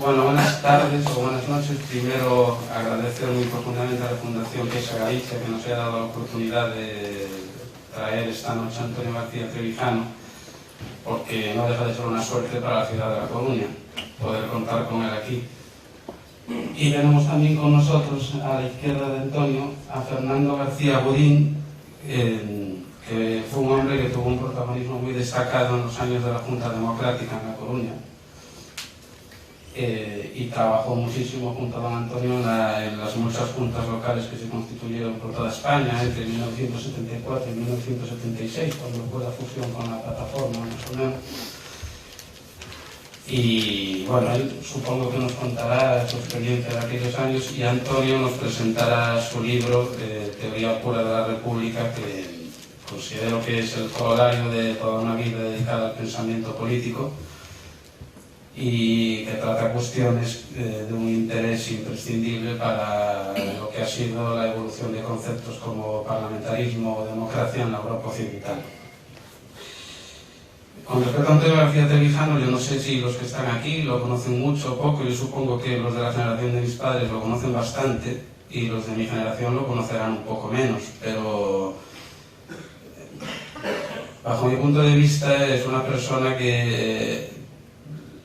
Bueno, buenas tardes o buenas noches. Primero, agradecer muy profundamente a la Fundación Caixa Galicia que nos haya dado la oportunidad de traer esta noche a Antonio García Trevijano, porque no deja de ser una suerte para la ciudad de La Coruña poder contar con él aquí. Y tenemos también con nosotros, a la izquierda de Antonio, a Fernando García Godín, que fue un hombre que tuvo un protagonismo muy destacado en los años de la Junta Democrática en La Coruña. Y trabajó muchísimo junto a don Antonio en las muchas juntas locales que se constituyeron por toda España entre 1974 y 1976, cuando fue la fusión con la plataforma nacional. Y bueno, él supongo que nos contará su experiencia de aquellos años, y Antonio nos presentará su libro Teoría pura de la República, que considero que es el corolario de toda una vida dedicada al pensamiento político, y que trata cuestiones de un interés imprescindible para lo que ha sido la evolución de conceptos como parlamentarismo o democracia en la Europa occidental. Con respecto a Antonio García Trevijano, yo no sé si los que están aquí lo conocen mucho o poco. Yo supongo que los de la generación de mis padres lo conocen bastante y los de mi generación lo conocerán un poco menos, pero bajo mi punto de vista es una persona que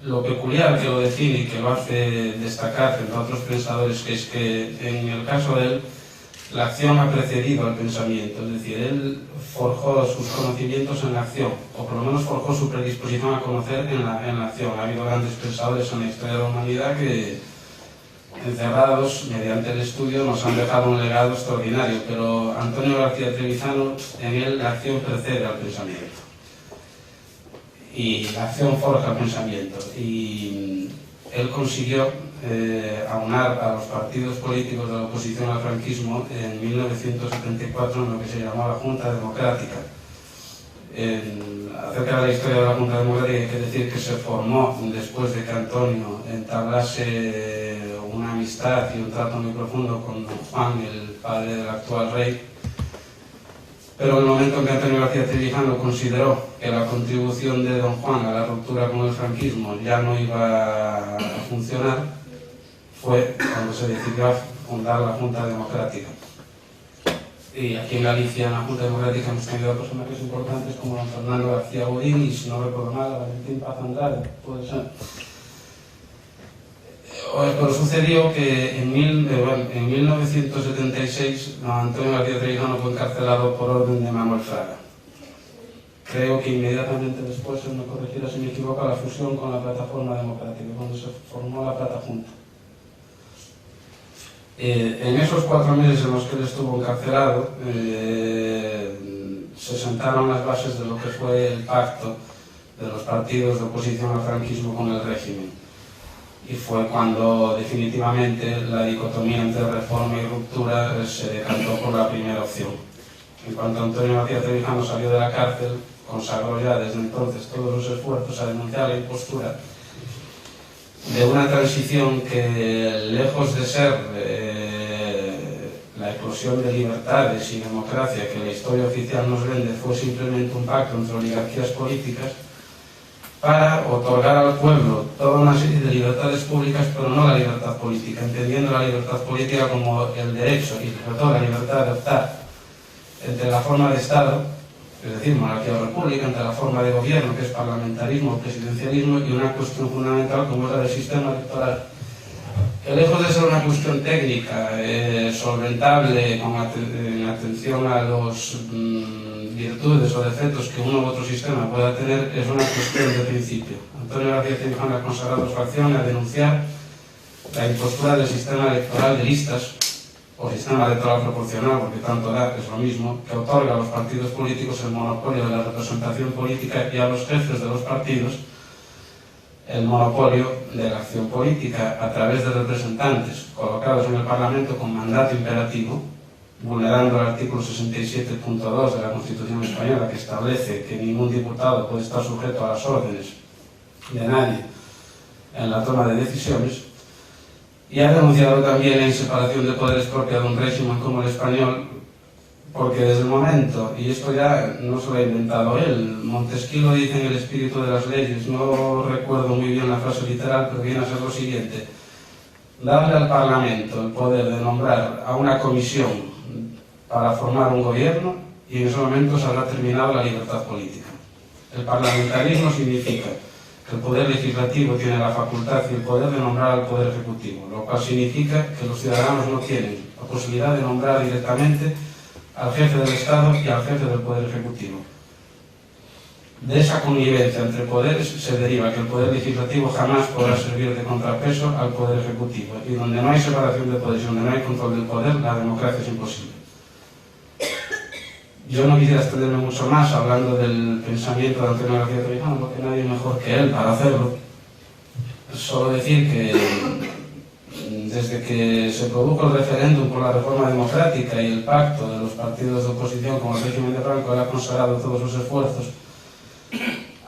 lo peculiar que lo define y que lo hace destacar frente a otros pensadores, que es que en el caso de él la acción ha precedido al pensamiento, es decir, él forjó sus conocimientos en la acción, o por lo menos forjó su predisposición a conocer en la acción. Ha habido grandes pensadores en la historia de la humanidad que, encerrados mediante el estudio, nos han dejado un legado extraordinario, pero Antonio García Trevijano, en él la acción precede al pensamiento. Y la acción forja el pensamiento, y él consiguió aunar a los partidos políticos de la oposición al franquismo en 1974 en lo que se llamaba Junta Democrática. Acerca de la historia de la Junta Democrática hay que decir que se formó después de que Antonio entablase una amistad y un trato muy profundo con don Juan, el padre del actual rey. Pero en el momento en que Antonio García Trevijano consideró que la contribución de don Juan a la ruptura con el franquismo ya no iba a funcionar, fue cuando se decidió fundar la Junta Democrática. Y aquí en Galicia, en la Junta Democrática, hemos tenido personajes importantes como don Fernando García Godín y, si no recuerdo mal, Valentín Paz Andrade, puede ser. Pero sucedió que en 1976 Antonio García Trevijano fue encarcelado por orden de Manuel Fraga. Creo que inmediatamente después, si me corregirá si me equivoco, la fusión con la Plataforma Democrática, donde se formó la Plata-Junta. En esos 4 meses en los que él estuvo encarcelado, se sentaron las bases de lo que fue el pacto de los partidos de oposición al franquismo con el régimen. Y fue cuando definitivamente la dicotomía entre reforma y ruptura se decantó por la primera opción. En cuanto Antonio García Trevijano salió de la cárcel, consagró ya desde entonces todos los esfuerzos a denunciar la impostura de una transición que, lejos de ser la eclosión de libertades y democracia que la historia oficial nos vende, fue simplemente un pacto entre oligarquías políticas para otorgar al pueblo toda una serie de libertades públicas, pero no la libertad política, entendiendo la libertad política como el derecho y sobre todo la libertad de optar entre la forma de Estado, es decir, monarquía o república, entre la forma de gobierno, que es parlamentarismo o presidencialismo, y una cuestión fundamental como es la del sistema electoral, que lejos de ser una cuestión técnica, solventable en atención a los virtudes o defectos que uno u otro sistema pueda tener, es una cuestión de principio. Antonio García Trevijano ha consagrado su acción a denunciar la impostura del sistema electoral de listas, o sistema electoral proporcional, porque tanto da, es lo mismo, que otorga a los partidos políticos el monopolio de la representación política y a los jefes de los partidos el monopolio de la acción política a través de representantes colocados en el Parlamento con mandato imperativo, vulnerando el artículo 67.2 de la Constitución española, que establece que ningún diputado puede estar sujeto a las órdenes de nadie en la toma de decisiones. Y ha denunciado también la inseparación de poderes propia de un régimen como el español, porque desde el momento, y esto ya no se lo ha inventado él, Montesquieu lo dice en El espíritu de las leyes, no recuerdo muy bien la frase literal, pero viene a ser lo siguiente: darle al Parlamento el poder de nombrar a una comisión para formar un gobierno, y en ese momento se habrá terminado la libertad política. El parlamentarismo significa que el poder legislativo tiene la facultad y el poder de nombrar al poder ejecutivo, lo cual significa que los ciudadanos no tienen la posibilidad de nombrar directamente al jefe del Estado y al jefe del poder ejecutivo. De esa connivencia entre poderes se deriva que el poder legislativo jamás podrá servir de contrapeso al poder ejecutivo, y donde no hay separación de poderes y donde no hay control del poder, la democracia es imposible. Yo no quisiera extenderme mucho más hablando del pensamiento de Antonio García Trevijano, porque nadie mejor que él para hacerlo. Solo decir que desde que se produjo el referéndum por la reforma democrática y el pacto de los partidos de oposición con el régimen de Franco, él ha consagrado todos sus esfuerzos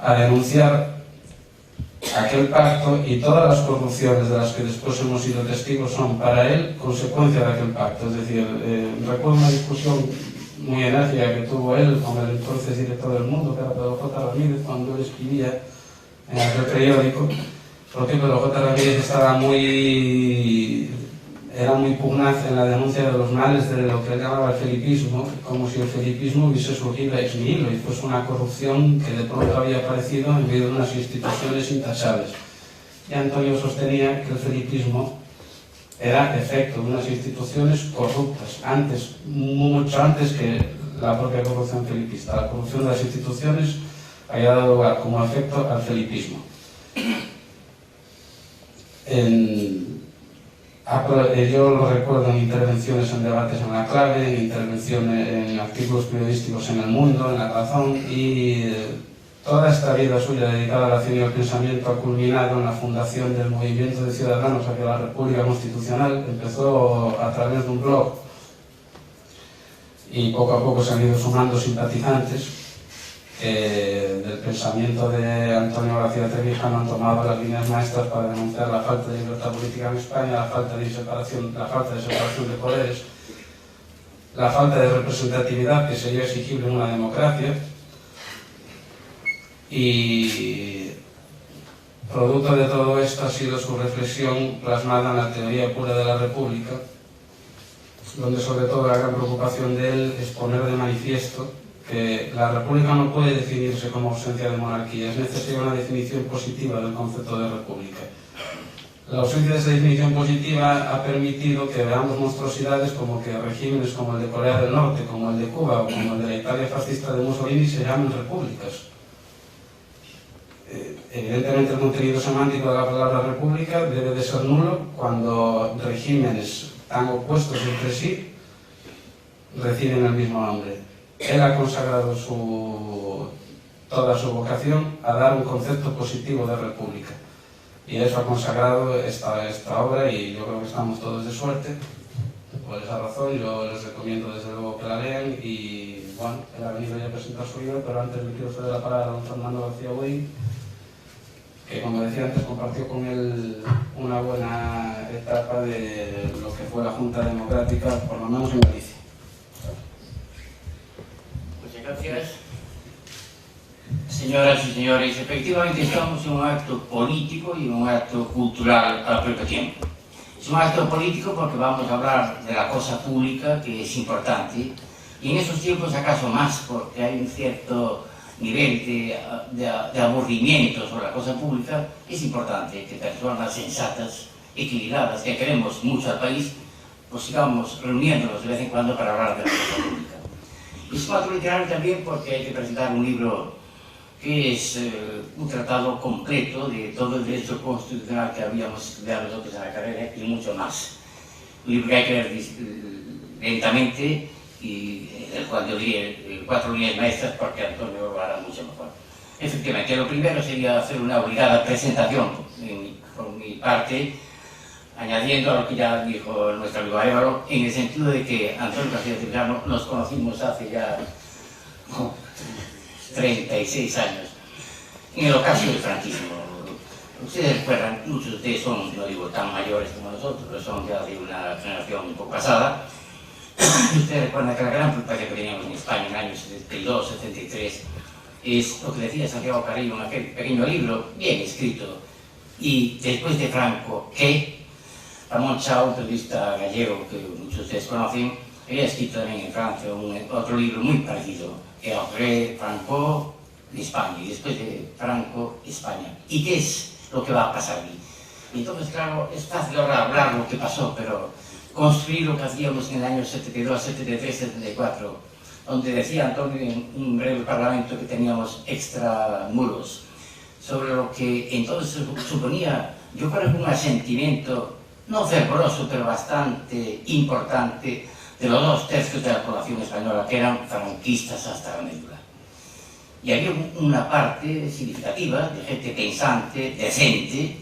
a denunciar aquel pacto, y todas las corrupciones de las que después hemos sido testigos son para él consecuencia de aquel pacto. Es decir, recuerdo una discusión muy enérgica que tuvo él con el entonces director del Mundo, que era Pedro J. Ramírez, cuando él escribía en aquel periódico, porque Pedro J. Ramírez era muy pugnaz en la denuncia de los males de lo que él llamaba el felipismo, como si el felipismo hubiese surgido ex nihilo y fuese una corrupción que de pronto había aparecido en medio de unas instituciones intachables. Y Antonio sostenía que el felipismo era efecto de unas instituciones corruptas, mucho antes que la propia corrupción felipista. La corrupción de las instituciones había dado lugar como efecto al felipismo. Yo lo recuerdo en intervenciones en debates en La Clave, en intervenciones en artículos periodísticos en El Mundo, en La Razón, y toda esta vida suya dedicada a la acción y al pensamiento ha culminado en la fundación del Movimiento de Ciudadanos hacia la República Constitucional. Empezó a través de un blog y poco a poco se han ido sumando simpatizantes del pensamiento de Antonio García Trevijano. Han tomado las líneas maestras para denunciar la falta de libertad política en España, la falta de separación de poderes, la falta de representatividad que sería exigible en una democracia, y producto de todo esto ha sido su reflexión plasmada en la teoría pura de la República, donde sobre todo la gran preocupación de él es poner de manifiesto que la República no puede definirse como ausencia de monarquía, es necesaria una definición positiva del concepto de República. La ausencia de esa definición positiva ha permitido que veamos monstruosidades como que regímenes como el de Corea del Norte, como el de Cuba o como el de la Italia fascista de Mussolini se llamen repúblicas. Evidentemente el contenido semántico de la palabra república debe de ser nulo cuando regímenes tan opuestos entre sí reciben el mismo nombre. Él ha consagrado toda su vocación a dar un concepto positivo de república, y eso ha consagrado esta obra, y yo creo que estamos todos de suerte. Por esa razón yo les recomiendo desde luego que la lean. Y bueno, él ha venido ya a presentar su libro, pero antes le quiero ceder la palabra a don Fernando García Buey, que como decía antes compartió con él una buena etapa de lo que fue la Junta Democrática, por lo menos en Galicia. Muchas gracias. Señoras y señores, efectivamente estamos en un acto político y en un acto cultural al propio tiempo. Es un acto político porque vamos a hablar de la cosa pública, que es importante, y en esos tiempos acaso más, porque hay un cierto nivel de aburrimiento sobre la cosa pública. Es importante que personas sensatas, equilibradas, que queremos mucho al país, pues sigamos reuniéndonos de vez en cuando para hablar de la cosa pública. Es un acto literario también porque hay que presentar un libro que es un tratado completo de todo el derecho constitucional que habíamos estudiado nosotros en la carrera y mucho más. Un libro que hay que leer lentamente y el cual yo diré 4 líneas maestras porque Antonio lo hará mucho mejor. Efectivamente, lo primero sería hacer una obligada presentación por mi parte, añadiendo a lo que ya dijo nuestro amigo Álvaro, en el sentido de que Antonio García Trevijano nos conocimos hace ya 36 años, en el ocaso del franquismo. Ustedes recuerdan, muchos de ustedes son, no digo tan mayores como nosotros, pero son ya de una generación un poco pasada, Usted recuerda que la gran preocupación que teníamos en España en el año 72, 73, es lo que decía Santiago Carrillo en aquel pequeño libro, bien escrito, y después de Franco, que Ramón Chao, un periodista gallego que muchos de ustedes conocen, había escrito también en Francia otro libro muy parecido, que après Franco, España, y después de Franco, España. ¿Y qué es lo que va a pasar aquí? Y entonces, claro, es fácil ahora hablar lo que pasó, pero construir lo que hacíamos en el año 72, 73, 74, donde decía Antonio en un breve parlamento que teníamos extramuros, sobre lo que entonces suponía, yo creo que un asentimiento, no fervoroso, pero bastante importante, de los 2/3 de la población española, que eran franquistas hasta la médula. Y había una parte significativa de gente pensante, decente,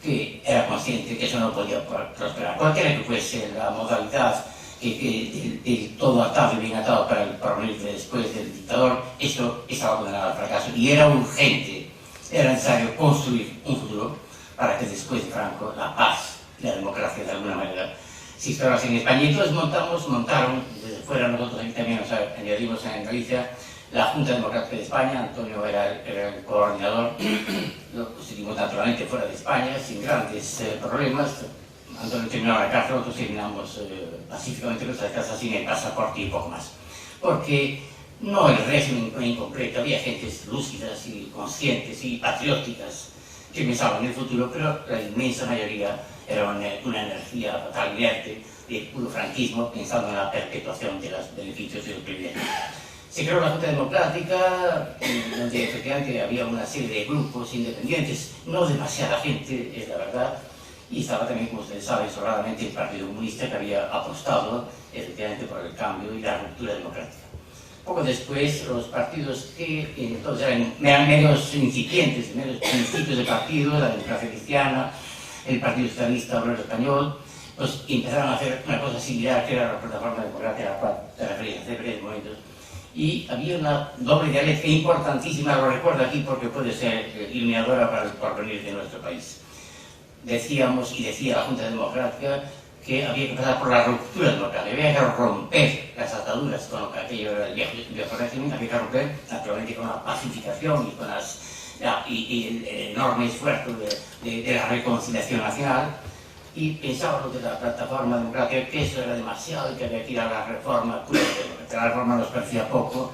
que era consciente que eso no podía prosperar. Cualquiera que fuese la modalidad de todo atado y bien atado para el porvenir después del dictador, esto estaba condenado al fracaso. Y era urgente, era necesario construir un futuro para que después de Franco la paz y la democracia de alguna manera se instaurase en España. Y entonces montaron, desde fuera nosotros aquí también nos añadimos en Galicia, la Junta Democrática de España. Antonio era el coordinador, lo constituimos naturalmente fuera de España, sin grandes problemas. Antonio terminó la cárcel, nosotros terminamos pacíficamente nuestras casas sin el pasaporte y poco más. Porque no el régimen fue incompleto, había gentes lúcidas y conscientes y patrióticas que pensaban en el futuro, pero la inmensa mayoría era una energía total inerte de puro franquismo, pensando en la perpetuación de los beneficios y los privilegios. Se creó la Junta Democrática, donde efectivamente había una serie de grupos independientes, no demasiada gente, es la verdad, y estaba también, como ustedes saben, sobradamente el Partido Comunista, que había apostado efectivamente por el cambio y la ruptura democrática. Poco después, los partidos que entonces eran medios incipientes, medios principios de partido, la Democracia Cristiana, el Partido Socialista Obrero Español, pues empezaron a hacer una cosa similar, que era la Plataforma Democrática, a la cual te referías hace breves momentos. Y había una doble dialéctica importantísima, lo recuerdo aquí porque puede ser iluminadora para el porvenir de nuestro país. Decíamos, y decía la Junta Democrática, que había que pasar por la ruptura democrática, había que romper las ataduras con lo que aquello era el viejo régimen, había que romper naturalmente con la pacificación y con el enorme esfuerzo de la reconciliación nacional. Y pensábamos de la Plataforma Democrática que eso era demasiado y que había que ir a la reforma, que la reforma nos parecía poco.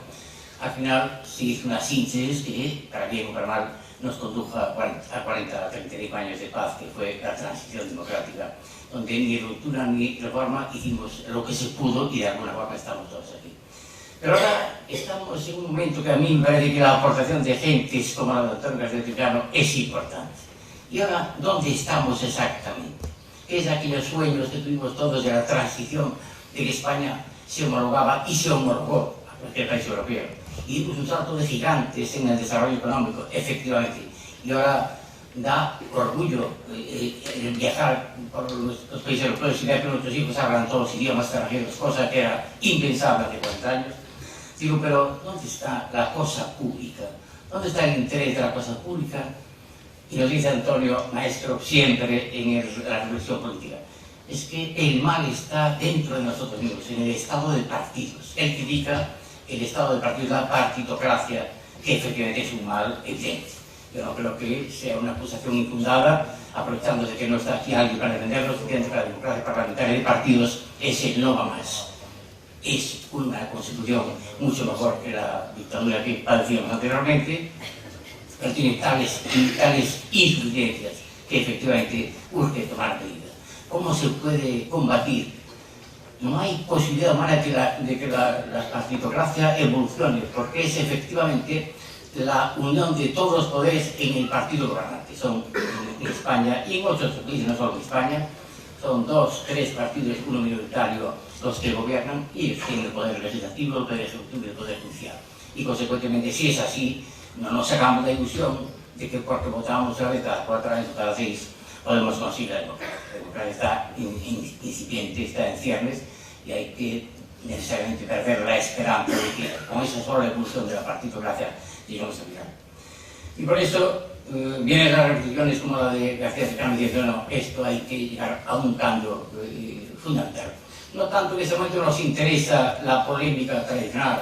Al final se hizo una síntesis que, para bien o para mal, nos condujo a 40 a 35 años de paz, que fue la transición democrática, donde ni ruptura ni reforma hicimos lo que se pudo y de alguna forma estamos todos aquí. Pero ahora estamos en un momento que a mí me parece que la aportación de gentes como la doctora García Trujano es importante. Y ahora, ¿dónde estamos exactamente? ¿Qué es aquellos sueños que tuvimos todos de la transición, de que España se homologaba y se homologó a cualquier país europeo? Y dimos un salto de gigantes en el desarrollo económico, efectivamente. Y ahora da orgullo viajar por los países europeos y ver que nuestros hijos hablan todos los idiomas extranjeros, cosa que era impensable hace 40 años. Digo, pero ¿dónde está la cosa pública? ¿Dónde está el interés de la cosa pública? Y nos dice Antonio, maestro, siempre en la reflexión política, es que el mal está dentro de nosotros mismos, en el estado de partidos. Él critica el estado de partidos, la partitocracia, que efectivamente es un mal evidente. Yo no creo que sea una acusación infundada, aprovechándose que no está aquí alguien para defendernos, efectivamente que la democracia parlamentaria de partidos es el no va más. Es una constitución mucho mejor que la dictadura que padecíamos anteriormente, pero tiene tales insuficiencias que efectivamente urge tomar medidas. ¿Cómo se puede combatir? No hay posibilidad humana de que la partitocracia evolucione, porque es efectivamente la unión de todos los poderes en el partido gobernante. Son en España y en otros países, no solo en España, son 2, 3 partidos, uno minoritario, los que gobiernan, y tienen el poder legislativo, el poder ejecutivo y el poder judicial. Y consecuentemente, si es así, no nos sacamos la ilusión de que porque votamos una vez cada 4 años o cada 6 podemos conseguir la democracia. La democracia está incipiente, está en ciernes, y hay que necesariamente perder la esperanza de que con esa sola evolución de la partitocracia lleguemos a mirar. Y por eso vienen las reflexiones como la de García Trujano diciendo, no, esto hay que llegar a un cambio fundamental. No tanto en ese momento nos interesa la polémica tradicional,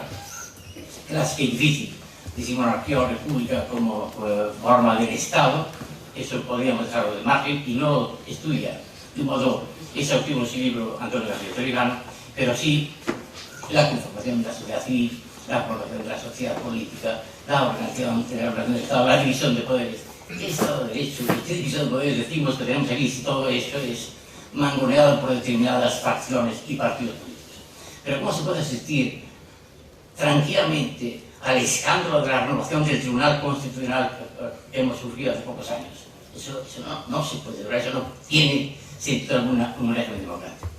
clásica y difícil, de si monarquía o república como forma del Estado. Eso podríamos dejarlo de margen y no estudia de un modo exhaustivo ese libro Antonio García Torrijano, pero sí la conformación de la sociedad civil, la formación de la sociedad política, la organización del Estado, la división de poderes. ¿Qué Estado de Derecho? ¿Qué división de poderes decimos que tenemos aquí si todo esto es mangoneado por determinadas facciones y partidos políticos? Pero ¿cómo se puede asistir tranquilamente al escándalo de la renovación del Tribunal Constitucional que hemos sufrido hace pocos años? Eso no se puede lograr, eso no tiene sentido alguna un régimen democrático.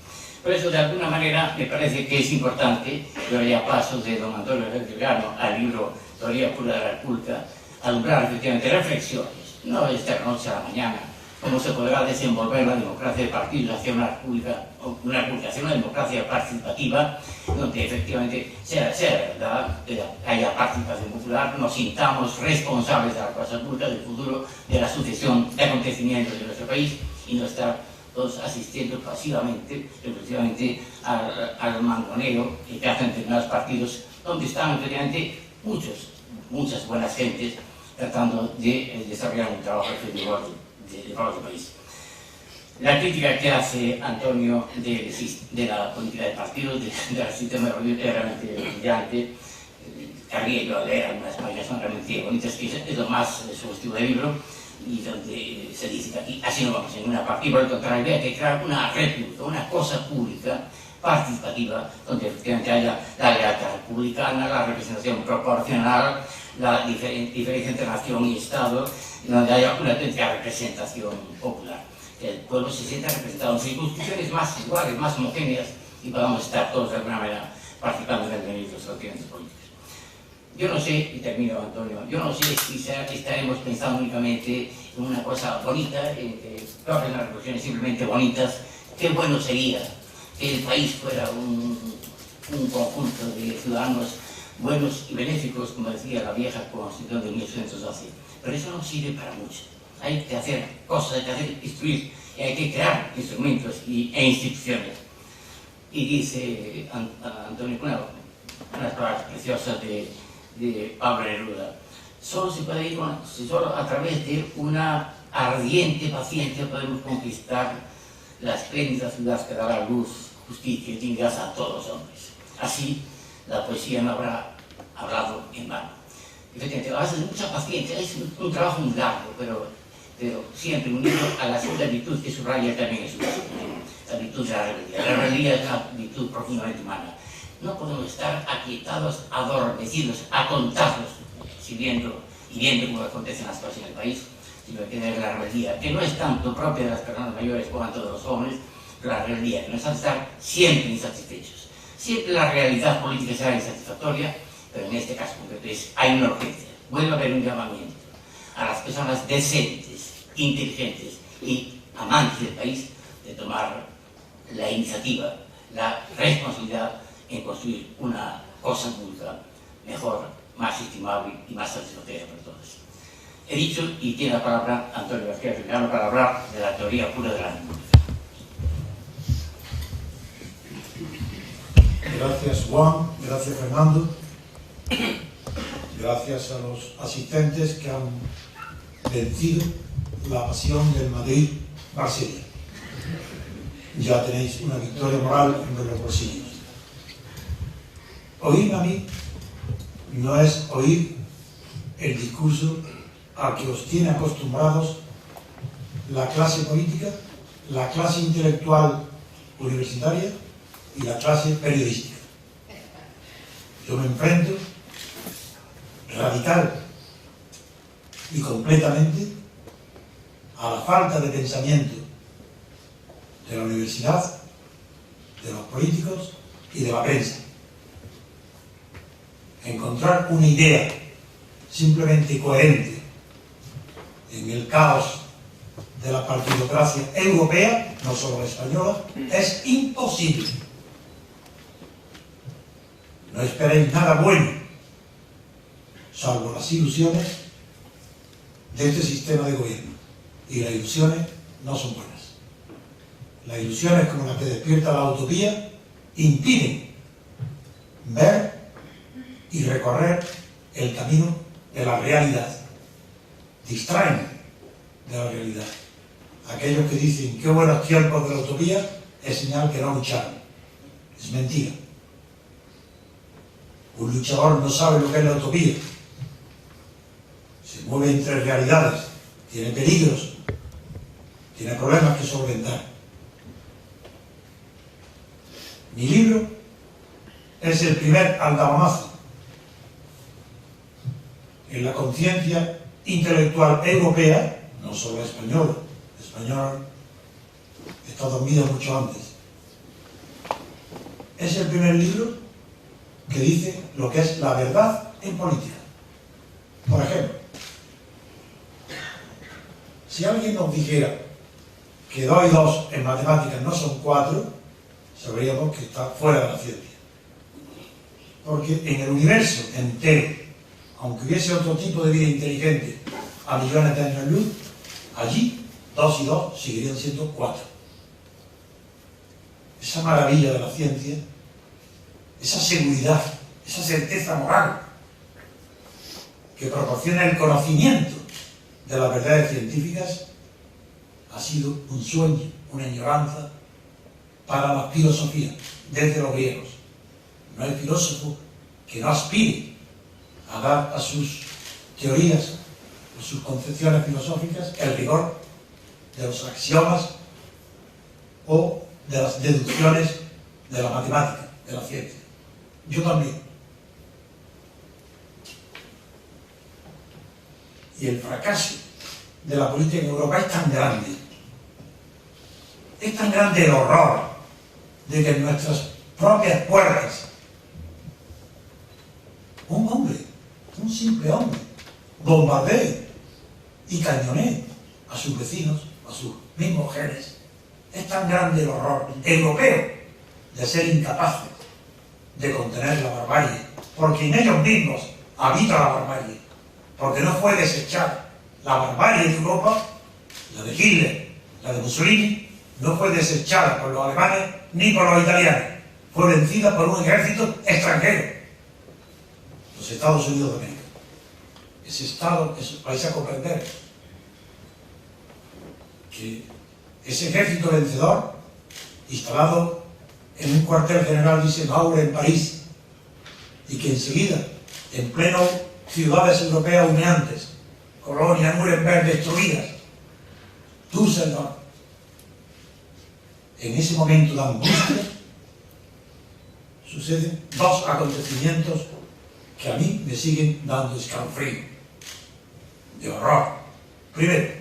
Por eso, de alguna manera, me parece que es importante, yo ya paso de don Antonio García Torrijano al libro Teoría Pura de la República, alumbrar efectivamente reflexiones, no es de la noche a la mañana, cómo se podrá desenvolver la democracia de partidos hacia una república, hacia una democracia participativa, donde efectivamente sea verdad, haya participación popular, nos sintamos responsables de la cosa pública, del futuro, de la sucesión de acontecimientos de nuestro país, y no estar todos asistiendo pasivamente, efectivamente, al mangoneo que hacen determinados partidos, donde están efectivamente muchas buenas gentes tratando de desarrollar un trabajo efectivo de país. La crítica que hace Antonio de la política de partidos, del sistema de gobierno, es realmente brillante. Querría yo leer algunas páginas, son realmente bonitas, que es lo más sugestivo del libro, y donde se dice que aquí así no vamos en una parte, y por el contrario, había que crear una república, una cosa pública, participativa, donde efectivamente haya la lealtad republicana, la representación proporcional, la diferencia entre nación y Estado, donde haya una auténtica representación popular. Que el pueblo se sienta representado en circunscripciones más iguales, más homogéneas, y podamos estar todos de alguna manera participando en el beneficio de los continentes políticos. Yo no sé, y termino, Antonio, yo no sé si estaremos pensando únicamente en una cosa bonita, en que todas las revoluciones simplemente bonitas. Qué bueno sería que el país fuera un conjunto de ciudadanos buenos y benéficos, como decía la vieja Constitución de 1812. Pero eso no sirve para mucho. Hay que hacer cosas, hay que hacer instruir, y hay que crear instrumentos e instituciones. Y dice Antonio Cuneo, unas palabras preciosas de Pablo Neruda: solo se puede ir solo a través de una ardiente paciencia podemos conquistar la espléndida ciudad que dará luz, justicia y dignidad a todos los hombres. Así la poesía no habrá hablado en vano. Efectivamente, a base de mucha paciencia, es un trabajo muy largo, pero siempre unido a la segunda virtud que subraya también en su caso, la virtud de la rebeldía. La rebeldía es una virtud profundamente humana. No podemos estar aquietados, adormecidos, atontados, viendo cómo acontecen las cosas en el país, sino que tener la rebeldía, que no es tanto propia de las personas mayores cuanto de los jóvenes, pero la rebeldía, que nos hace estar siempre insatisfechos. Siempre la realidad política será insatisfactoria, pero en este caso concreto hay una urgencia. Vuelve a haber un llamamiento a las personas decentes, inteligentes y amantes del país de tomar la iniciativa, la responsabilidad en construir una cosa pública mejor, más estimable y más satisfactoria para todos. He dicho, y tiene la palabra Antonio García Torrijano para hablar de la teoría pura de la república. Gracias, Juan, gracias, Fernando, gracias a los asistentes que han vencido la pasión del Madrid-Marsella. Ya tenéis una victoria moral en vuestros bolsillos. Oírme a mí no es oír el discurso a que os tiene acostumbrados la clase política, la clase intelectual universitaria y la clase periodística. Yo me enfrento radical y completamente a la falta de pensamiento de la universidad, de los políticos y de la prensa. Encontrar una idea simplemente coherente en el caos de la partidocracia europea, no solo la española, es imposible. No esperéis nada bueno, salvo las ilusiones de este sistema de gobierno. Y las ilusiones no son buenas. Las ilusiones como la que despierta la utopía impiden ver y recorrer el camino de la realidad, distraen de la realidad. Aquellos que dicen qué buenos tiempos de la utopía es señal que no lucharon. Es mentira. Un luchador no sabe lo que es la utopía. Se mueve entre realidades, tiene peligros, tiene problemas que solventar. Mi libro es el primer aldabanazo en la conciencia intelectual europea, no solo española. El español está dormido mucho antes. Es el primer libro que dice lo que es la verdad en política. Por ejemplo, si alguien nos dijera que 2 y 2 en matemáticas no son 4, sabríamos que está fuera de la ciencia. Porque en el universo entero, aunque hubiese otro tipo de vida inteligente a millones de años luz, allí 2 y 2 seguirían siendo 4. Esa maravilla de la ciencia, esa seguridad, esa certeza moral que proporciona el conocimiento de las verdades científicas, ha sido un sueño, una añoranza para la filosofía, desde los griegos. No hay filósofo que no aspire a dar a sus teorías, a sus concepciones filosóficas, el rigor de los axiomas o de las deducciones de la matemática, de la ciencia. Yo también. Y el fracaso de la política en Europa es tan grande el horror de que en nuestras propias puertas un hombre, un simple hombre, bombardee y cañonee a sus vecinos, a sus mismos genes. Es tan grande el horror europeo de ser incapaces de contener la barbarie, porque en ellos mismos habita la barbarie, porque no fue desechada la barbarie de Europa, la de Hitler, la de Mussolini, no fue desechada por los alemanes ni por los italianos, fue vencida por un ejército extranjero, los Estados Unidos de América. Ese Estado, vais a comprender que ese ejército vencedor, instalado en un cuartel general de Eisenhower en París, y que enseguida, en pleno ciudades europeas humeantes, Colonia, Nuremberg destruidas, Düsseldorf, en ese momento de angustia, suceden 2 acontecimientos que a mí me siguen dando escalofrío, de horror. Primero,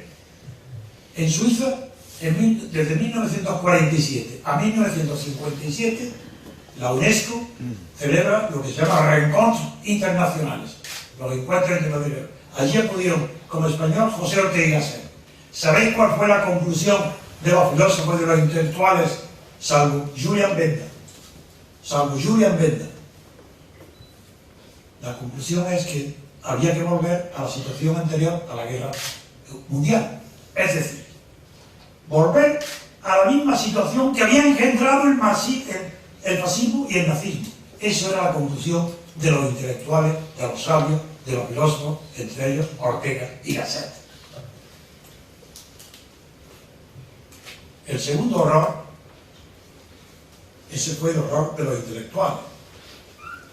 en Suiza, desde 1947 a 1957, la UNESCO celebra lo que se llama Rencontres Internacionales, los encuentros internacionales. Allí acudieron como español José Ortega y Gasset. ¿Sabéis cuál fue la conclusión de los filósofos y de los intelectuales, salvo Julian Benda? La conclusión es que había que volver a la situación anterior a la guerra mundial. Es decir, volver a la misma situación que había engendrado el fascismo y el nazismo. Eso era la conclusión de los intelectuales, de los sabios, de los filósofos, entre ellos Ortega y Gasset. El segundo horror, ese fue el horror de los intelectuales.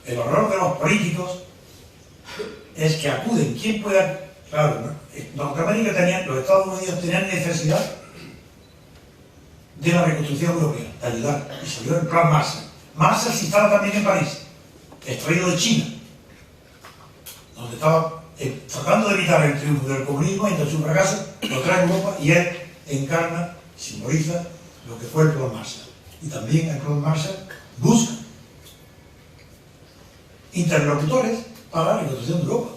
El horror de los políticos es que acuden. ¿Quién puede? Claro, Norteamérica los Estados Unidos tenían necesidad de la reconstrucción europea, de ayudar, y salió el plan Marshall. Marshall se instala también en París, extraído de China, donde estaba tratando de evitar el triunfo del comunismo, y entre su fracaso lo trae a Europa y él encarna, simboliza lo que fue el plan Marshall. Y también el plan Marshall busca interlocutores para la reconstrucción de Europa.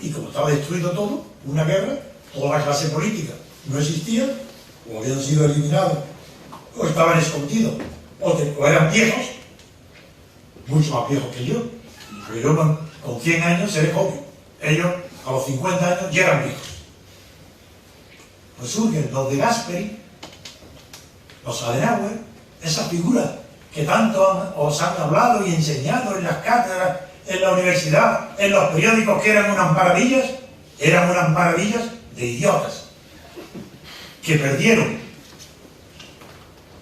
Y como estaba destruido todo, una guerra, toda la clase política no existía, o habían sido eliminados, o estaban escondidos, o eran viejos, mucho más viejos que yo. Porque yo con 100 años seré joven. Ellos a los 50 años ya eran viejos. Pues surgen los de Gasperi, los Adenauer, esas figuras que tanto os han hablado y enseñado en las cátedras, en la universidad, en los periódicos, que eran unas maravillas de idiotas, que perdieron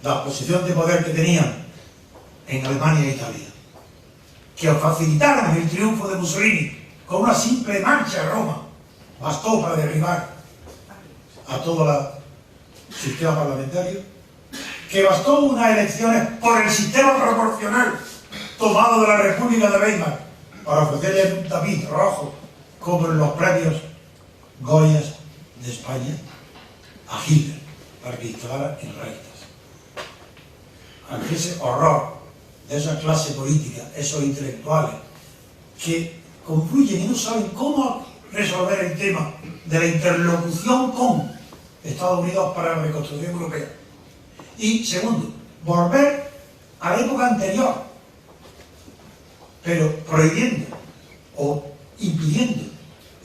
la posición de poder que tenían en Alemania e Italia, que facilitaron el triunfo de Mussolini con una simple marcha a Roma. Bastó para derribar a todo el sistema parlamentario, que bastó unas elecciones por el sistema proporcional tomado de la República de Weimar para ofrecerle un tapiz rojo, como en los premios Goyas de España, a Hitler, para que instalara el Reichstag. Ante ese horror de esa clase política, esos intelectuales que confluyen y no saben cómo resolver el tema de la interlocución con Estados Unidos para la reconstrucción europea. Y segundo, volver a la época anterior, pero prohibiendo o impidiendo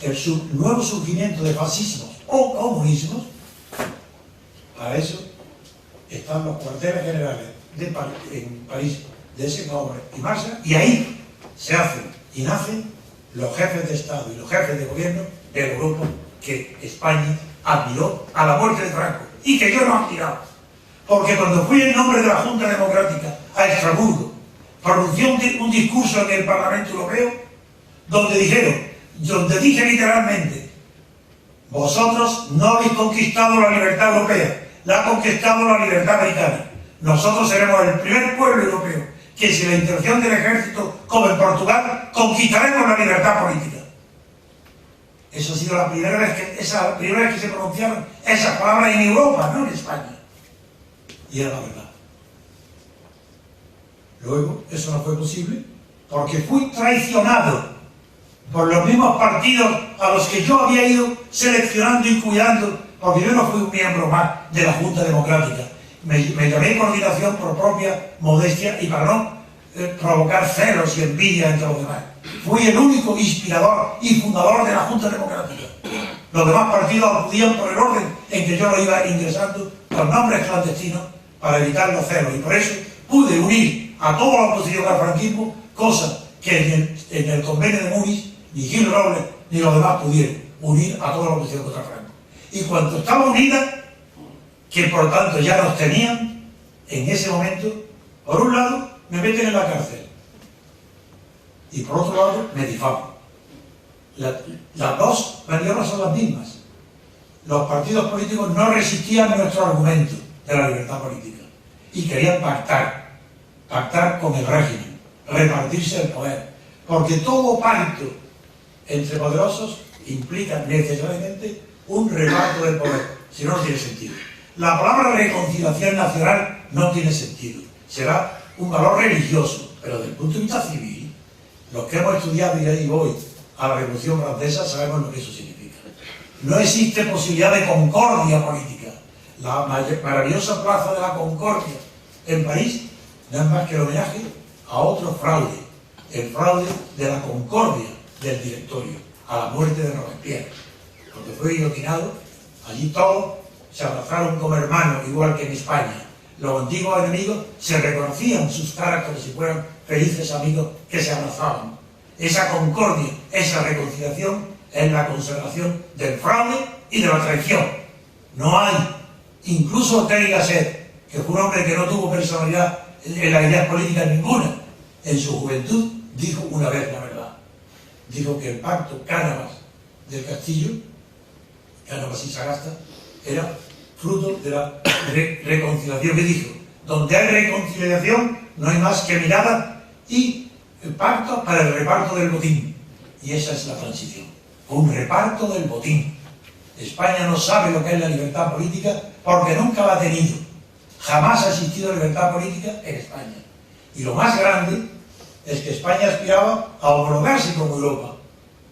el nuevo surgimiento de fascismos o comunismos. Para eso están los cuarteles generales en París de Eisenhower y Marshall, y ahí se hacen y nacen los jefes de Estado y los jefes de gobierno de Europa que España admiró a la muerte de Franco y que yo no admiraba, porque cuando fui en nombre de la Junta Democrática a Estrasburgo, pronunció un discurso en el Parlamento Europeo donde dije literalmente: vosotros no habéis conquistado la libertad europea, la ha conquistado la libertad americana. Nosotros seremos el primer pueblo europeo que, sin la intervención del ejército, como en Portugal, conquistaremos la libertad política. Eso ha sido la primera vez que se pronunciaron esas palabras en Europa, no en España. Y era la verdad. Luego, eso no fue posible porque fui traicionado por los mismos partidos a los que yo había ido seleccionando y cuidando, porque yo no fui un miembro más de la Junta Democrática. Me llamé coordinación por propia modestia y para no provocar celos y envidia entre los demás. Fui el único inspirador y fundador de la Junta Democrática. Los demás partidos acudían por el orden en que yo lo iba ingresando con nombres clandestinos para evitar los celos, y por eso pude unir a toda la oposición al franquismo, cosa que en el convenio de Múnich ni Gil Robles ni los demás pudieron unir a toda la oposición contra Franco. Y cuando estaba unida, que por tanto ya nos tenían, en ese momento, por un lado, me meten en la cárcel y por otro lado, me difaman. Las dos maniobras son las mismas. Los partidos políticos no resistían nuestro argumento de la libertad política y querían pactar con el régimen, repartirse el poder, porque todo pacto entre poderosos implica necesariamente un reparto del poder, si no, no tiene sentido. La palabra reconciliación nacional no tiene sentido, será un valor religioso, pero desde el punto de vista civil, los que hemos estudiado y ahí voy a la Revolución Francesa sabemos lo que eso significa. No existe posibilidad de concordia política. La maravillosa Plaza de la Concordia en París no es más que el homenaje a otro fraude, el fraude de la concordia del directorio, a la muerte de Robespierre, porque fue guillotinado. Allí todos se abrazaron como hermanos, igual que en España. Los antiguos enemigos se reconocían sus caras como si fueran felices amigos que se abrazaban. Esa concordia, esa reconciliación es la conservación del fraude y de la traición. No hay, incluso Ortega y Gasset, que fue un hombre que no tuvo personalidad en la idea política ninguna, en su juventud dijo una vez la verdad. Dijo que el pacto Cánovas del Castillo, Cánovas y Sagasta, era fruto de la reconciliación, que dijo: donde hay reconciliación no hay más que mirada y el pacto para el reparto del botín. Y esa es la transición, un reparto del botín. España no sabe lo que es la libertad política porque nunca la ha tenido. Jamás ha existido libertad política en España. Y lo más grande es que España aspiraba a homologarse con Europa.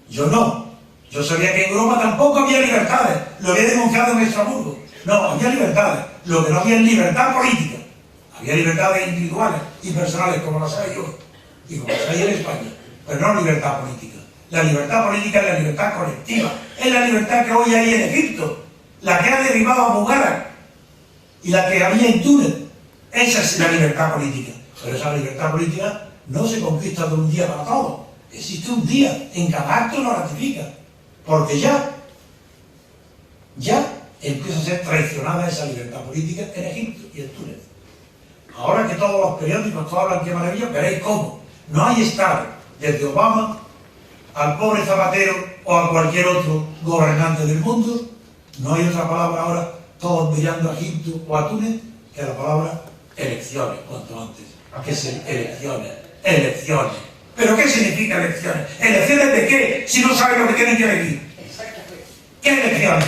Yo no. Yo sabía que en Europa tampoco había libertades. Lo había denunciado en Estrasburgo. No, había libertades. Lo que no había es libertad política. Había libertades individuales y personales, como las hay yo y como las hay en España, pero no libertad política. La libertad política es la libertad colectiva. Es la libertad que hoy hay en Egipto, la que ha derribado a Mubarak y la que había en Túnez. Esa es la libertad política. Pero esa libertad política no se conquista de un día para todos. Existe un día, en cada acto lo ratifica. Porque ya empieza a ser traicionada esa libertad política en Egipto y en Túnez. Ahora que todos los periódicos todos hablan qué maravilla, veréis cómo no hay Estado, desde Obama al pobre Zapatero o a cualquier otro gobernante del mundo, no hay otra palabra ahora, todos mirando a Egipto o a Túnez, que la palabra elecciones, cuanto antes. ¿Qué es elecciones? Elecciones. ¿Pero qué significa elecciones? ¿Elecciones de qué? Si no saben lo que tienen que elegir. ¿Qué elecciones?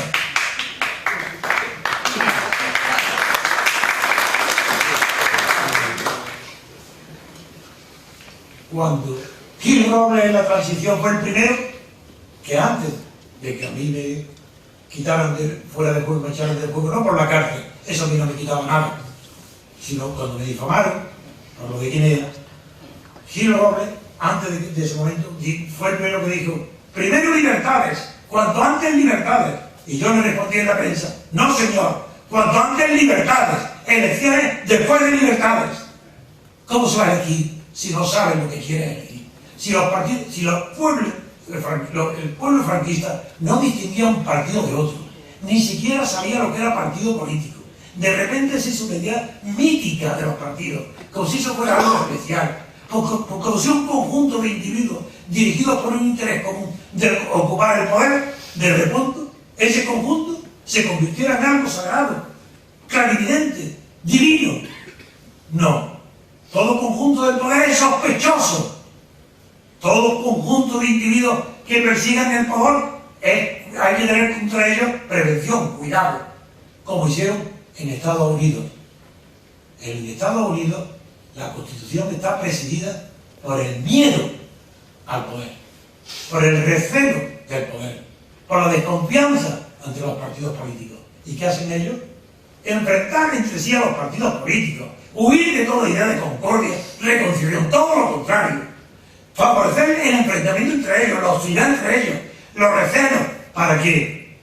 Cuando Gil Robles en la transición fue el primero, que antes de que a mí me quitaran fuera de juego, me echaran del juego, no por la cárcel, eso a mí no me quitaba nada, sino cuando me difamaron, por lo de Guinea, Gil Robles, antes de ese momento, fue el primero que dijo, primero libertades, cuanto antes libertades. Y yo le respondí en la prensa, no señor, cuanto antes libertades, elecciones después de libertades. ¿Cómo se va a elegir si no saben lo que quieren elegir? Si los partidos, si los pueblos, el pueblo franquista no distinguía un partido de otro, ni siquiera sabía lo que era partido político. De repente se hizo una idea mítica de los partidos, como si eso fuera algo especial, como si un conjunto de individuos dirigidos por un interés común de ocupar el poder, de repente ese conjunto se convirtiera en algo sagrado, clarividente, divino. No, todo conjunto del poder es sospechoso. Todo conjunto de individuos que persigan el poder, hay que tener contra ellos prevención, cuidado, como hicieron en Estados Unidos. En Estados Unidos la Constitución está presidida por el miedo al poder, por el recelo del poder, por la desconfianza ante los partidos políticos. ¿Y qué hacen ellos? Enfrentar entre sí a los partidos políticos, huir de toda idea de concordia, reconciliación, todo lo contrario. Favorecer el enfrentamiento entre ellos, la hostilidad entre ellos, los recelos, para que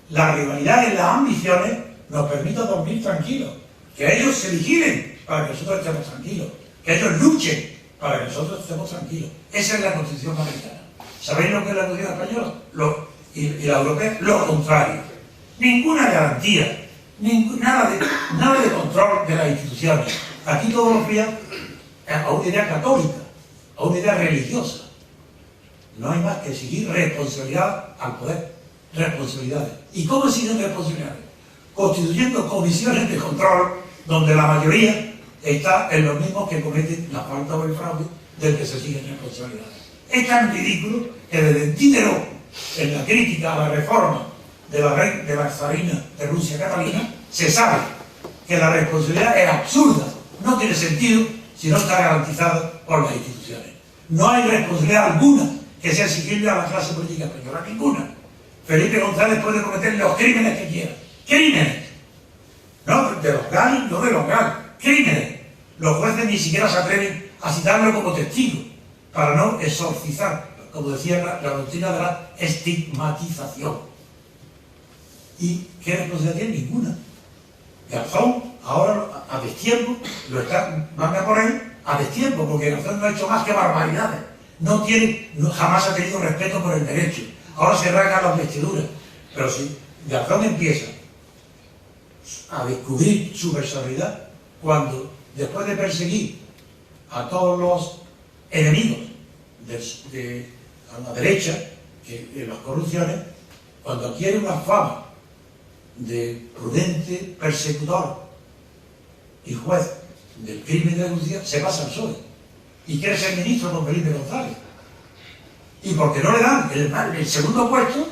la rivalidad y las ambiciones nos permitan dormir tranquilos, que ellos se vigilen para que nosotros estemos tranquilos, que ellos luchen para que nosotros estemos tranquilos. Esa es la Constitución americana. ¿Sabéis lo que es la Constitución española? Y la europea, lo contrario. Ninguna garantía, nada de control de las instituciones. Aquí todos los días a una idea católica, a una idea religiosa. No hay más que exigir responsabilidad al poder, responsabilidades. ¿Y cómo exigen responsabilidades? Constituyendo comisiones de control donde la mayoría está en los mismos que cometen la falta o el fraude del que se exigen responsabilidades. Es tan ridículo que desde Diderot, en la crítica a la reforma de la zarina de Rusia, Catalina, se sabe que la responsabilidad es absurda, no tiene sentido si no está garantizada por las instituciones. No hay responsabilidad alguna que sea exigible a la clase política española, ninguna. Felipe González puede cometer los crímenes que quiera. ¡Crímenes! No de los GAL, no de los GAL. ¡Crímenes! Los jueces ni siquiera se atreven a citarlo como testigo para no exorcizar, como decía la doctrina de la estigmatización. ¿Y qué responsabilidad tiene? Ninguna. Garzón, ahora a destiempo, manda por él a destiempo, porque Garzón no ha hecho más que barbaridades. Jamás ha tenido respeto por el derecho. Ahora se rasgan las vestiduras. Pero si Garzón empieza a descubrir su personalidad cuando, después de perseguir a todos los enemigos a la derecha, de las corrupciones, cuando adquiere una fama de prudente persecutor y juez del crimen de Rusia, se pasa al PSOE y quiere ser ministro con Felipe González. Y porque no le dan el segundo puesto,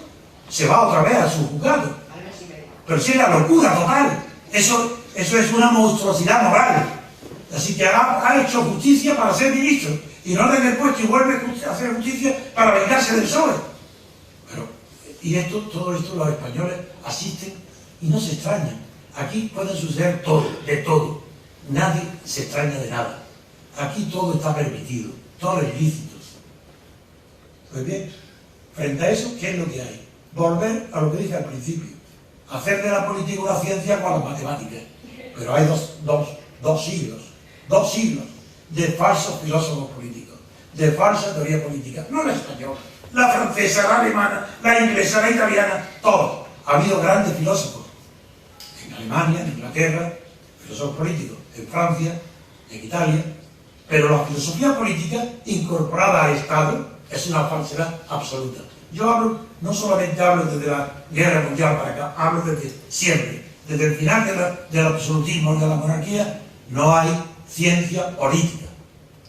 se va otra vez a su juzgado. Pero si es la locura total, eso es una monstruosidad moral. Así que ha hecho justicia para ser ministro y no le den el puesto y vuelve a hacer justicia para vengarse del PSOE. Todo esto los españoles asisten y no se extrañan. Aquí puede suceder todo, de todo. Nadie se extraña de nada. Aquí todo está permitido, todo es lícito. Pues bien, frente a eso, ¿qué es lo que hay? Volver a lo que dije al principio. Hacer de la política una ciencia con las matemáticas. Pero hay dos siglos de falsos filósofos políticos, de falsa teoría política, no la española, la francesa, la alemana, la inglesa, la italiana, todos. Ha habido grandes filósofos en Alemania, en Inglaterra, filósofos políticos, en Francia, en Italia, pero la filosofía política incorporada al Estado es una falsedad absoluta. Yo hablo, no solamente hablo desde la Guerra Mundial para acá, hablo desde siempre, desde el final del absolutismo y de la monarquía. No hay ciencia política,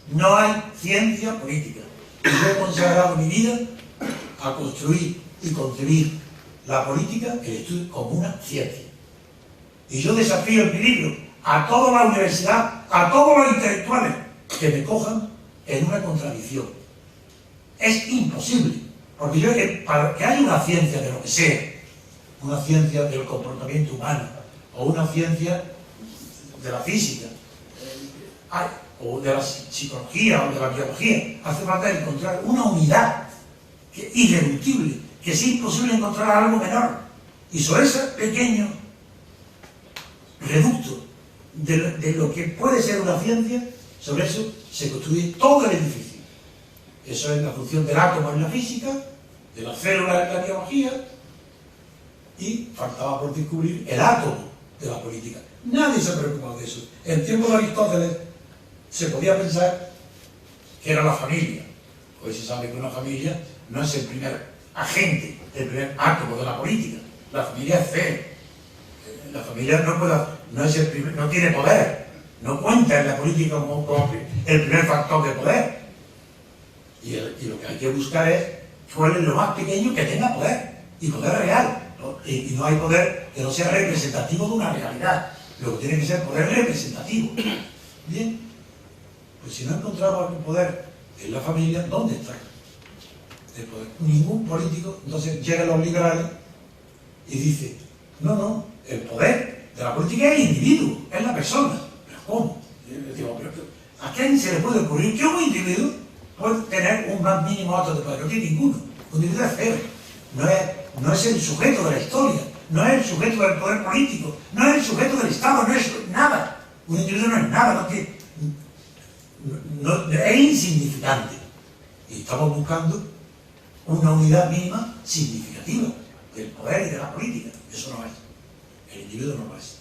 no hay ciencia política. Y yo he consagrado mi vida a construir y concebir la política, el estudio, como una ciencia. Y yo desafío en mi libro a toda la universidad, a todos los intelectuales que me cojan en una contradicción. Es imposible, porque yo para que haya una ciencia de lo que sea, una ciencia del comportamiento humano, o una ciencia de la física, o de la psicología, o de la biología, hace falta encontrar una unidad irreductible, que es imposible encontrar algo menor. Y sobre ese pequeño reducto de lo que puede ser una ciencia, sobre eso se construye todo el edificio. Eso es la función del átomo en la física, de la célula en la biología, y faltaba por descubrir el átomo de la política. Nadie se ha preocupado de eso. En tiempo de Aristóteles se podía pensar que era la familia. Hoy se sabe que una familia no es el primer agente, el primer átomo de la política. La familia es cero. La familia no tiene poder, no cuenta en la política como el primer factor de poder. Y lo que hay que buscar es cuál es lo más pequeño que tenga poder, y poder real. Y no hay poder que no sea representativo de una realidad. Lo que tiene que ser poder representativo. Bien, pues si no encontramos el poder en la familia, ¿dónde está el poder? Ningún político. Entonces llegan los liberales y dice, no, el poder de la política es el individuo, es la persona. ¿Pero cómo? Yo digo, ¿a quién se le puede ocurrir que un individuo puede tener un más mínimo acto de poder? No tiene ninguno. Un individuo es cero. No es el sujeto de la historia, no es el sujeto del poder político, no es el sujeto del Estado, no es nada. Un individuo no es nada, es insignificante. Y estamos buscando una unidad mínima significativa del poder y de la política. Eso no es. El individuo no lo es.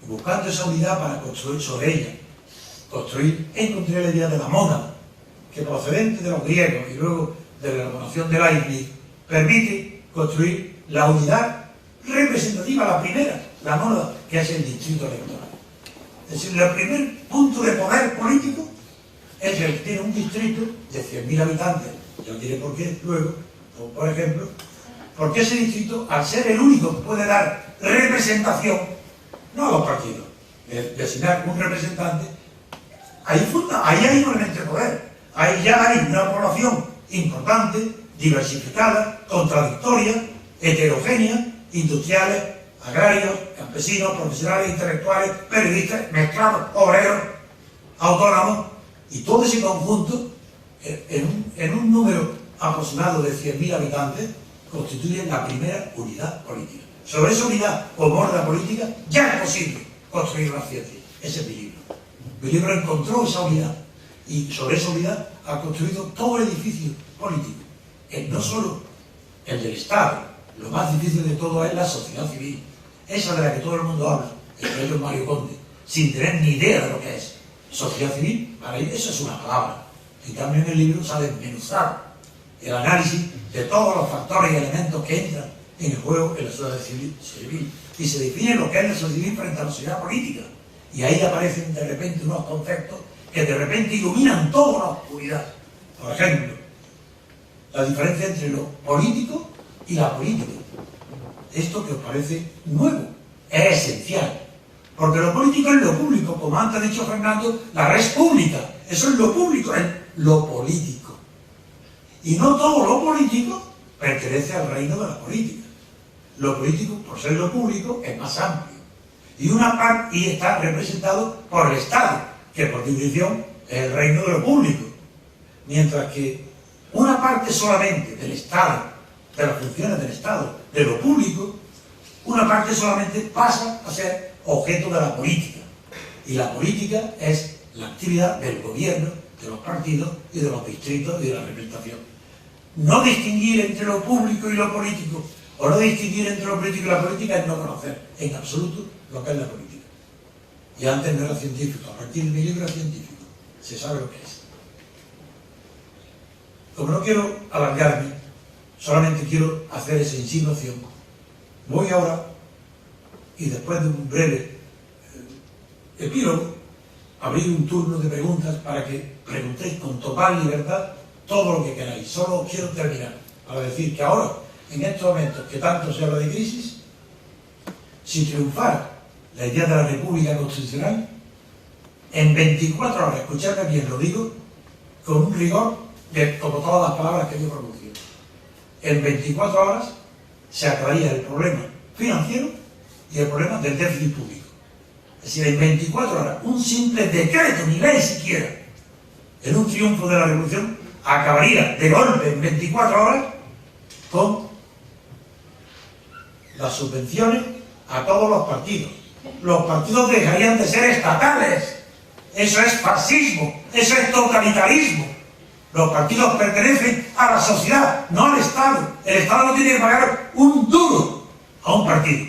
Y buscando esa unidad para construir sobre ella, encontré la idea de la mónada, que procedente de los griegos y luego de la elaboración de Leibniz, permite construir la unidad representativa, la primera, la mónada, que es el distrito electoral. Es decir, el primer punto de poder político es el que tiene un distrito de 100.000 habitantes. Yo diré por qué luego. Por ejemplo, porque ese distrito, al ser el único que puede dar representación, no a los partidos, de asignar un representante, ahí hay un elemento de poder. Ahí ya hay una población importante, diversificada, contradictoria, heterogénea, industriales, agrarios, campesinos, profesionales, intelectuales, periodistas, mezclados, obreros, autónomos, y todo ese conjunto, en un número aproximado de 100.000 habitantes, constituye la primera unidad política. Sobre esa unidad como orden política ya es posible construir una ciencia. Ese es mi libro. Mi libro encontró esa unidad, y sobre esa unidad ha construido todo el edificio político. No solo el del Estado, lo más difícil de todo es la sociedad civil, esa de la que todo el mundo habla, entre ellos Mario Conde, sin tener ni idea de lo que es. Sociedad civil, para ellos eso es una palabra. En cambio en el libro sale desmenuzado el análisis de todos los factores y elementos que entran en el juego en la sociedad civil, y se define lo que es la sociedad civil frente a la sociedad política. Y ahí aparecen de repente unos conceptos que de repente iluminan toda la oscuridad. Por ejemplo, la diferencia entre lo político y la política. Esto que os parece nuevo es esencial, porque lo político es lo público, como antes ha dicho Fernando, la res pública, eso es lo público, es lo político. Y no todo lo político pertenece al reino de la política. Lo político, por ser lo público, es más amplio. Y está representado por el Estado, que por definición es el reino de lo público. Mientras que una parte solamente del Estado, de las funciones del Estado, de lo público, una parte solamente pasa a ser objeto de la política. Y la política es la actividad del gobierno, de los partidos y de los distritos y de la representación. No distinguir entre lo público y lo político, o no distinguir entre lo político y la política, es no conocer en absoluto lo que es la política. Y antes no era científico, a partir de mi libro es científico, se sabe lo que es. Como no quiero alargarme, solamente quiero hacer esa insinuación. Voy ahora, y después de un breve epílogo, abrir un turno de preguntas para que preguntéis con total libertad todo lo que queráis. Solo quiero terminar para decir que ahora, en estos momentos que tanto se habla de crisis, si triunfara la idea de la República Constitucional, en 24 horas, escuchadme bien, lo digo con un rigor de como todas las palabras que yo pronuncio, en 24 horas se acabaría el problema financiero y el problema del déficit público. Es decir, en 24 horas, un simple decreto, ni ley siquiera, en un triunfo de la revolución, acabaría de golpe en 24 horas con las subvenciones a todos los partidos. Los partidos dejarían de ser estatales. Eso es fascismo, eso es totalitarismo. Los partidos pertenecen a la sociedad, no al Estado. El Estado no tiene que pagar un duro a un partido.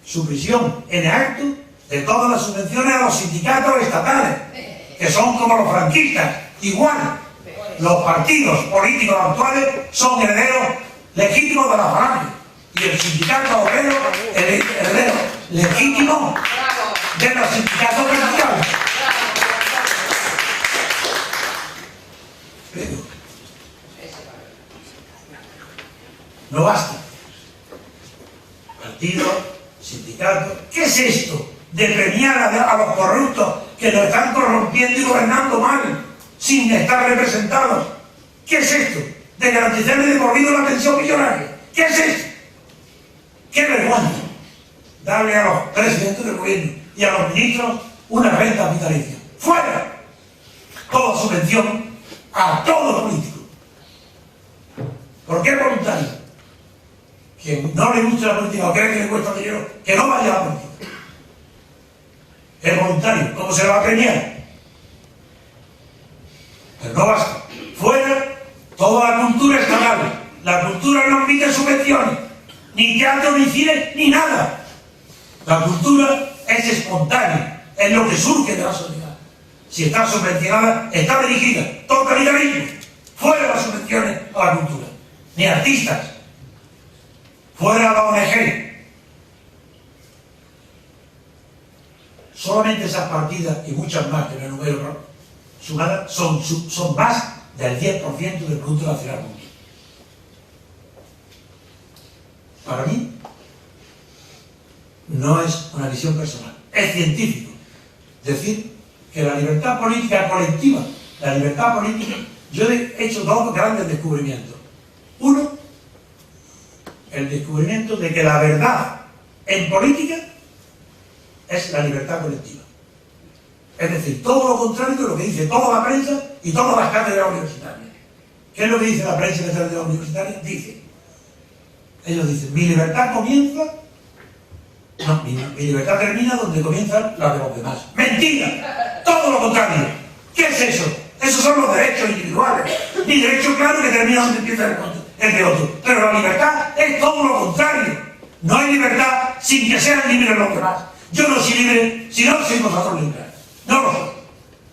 Supresión en acto de todas las subvenciones a los sindicatos estatales, que son como los franquistas, igual. Los partidos políticos actuales son herederos legítimos de la falange, y el sindicato obrero es heredero legítimo de los sindicatos verticales. Pero no basta. Partidos, sindicatos, ¿qué es esto de premiar a los corruptos que nos están corrompiendo y gobernando mal, sin estar representados? ¿Qué es esto de garantizarle de por vida la pensión millonaria? ¿Qué es esto? ¡Qué vergüenza! Darle a los presidentes del gobierno y a los ministros una renta vitalicia. ¡Fuera! Toda subvención a todo político. ¿Por qué voluntario? Quien no le gusta la política o cree que le cuesta dinero, que no vaya a la política. Es voluntario. ¿Cómo se le va a premiar? Pero no basta. Fuera toda la cultura estatal. La cultura no admite subvenciones, ni teatro, ni cine, ni nada. La cultura es espontánea, es lo que surge de la sociedad. Si está subvencionada, está dirigida. Totalitarismo. Fuera las subvenciones a la cultura. Ni artistas. Fuera la ONG. Solamente esas partidas y muchas más que no enumero sumadas son más del 10% del Producto Nacional Bruto. Para mí no es una visión personal, es científico decir que la libertad política colectiva, la libertad política, yo he hecho dos grandes descubrimientos. Uno, el descubrimiento de que la verdad en política es la libertad colectiva. Es decir, todo lo contrario de lo que dice toda la prensa y todas las cátedras universitarias. ¿Qué es lo que dice la prensa y las cátedras universitarias? Ellos dicen, mi libertad comienza, no, mi libertad termina donde comienzan las de los demás. ¡Mentira! Todo lo contrario. ¿Qué es eso? Esos son los derechos individuales. Mi derecho claro que termina donde empieza el de otro. Pero la libertad es todo lo contrario. No hay libertad sin que sean libres los demás. Yo no soy libre si no soy vosotros libres. No lo soy.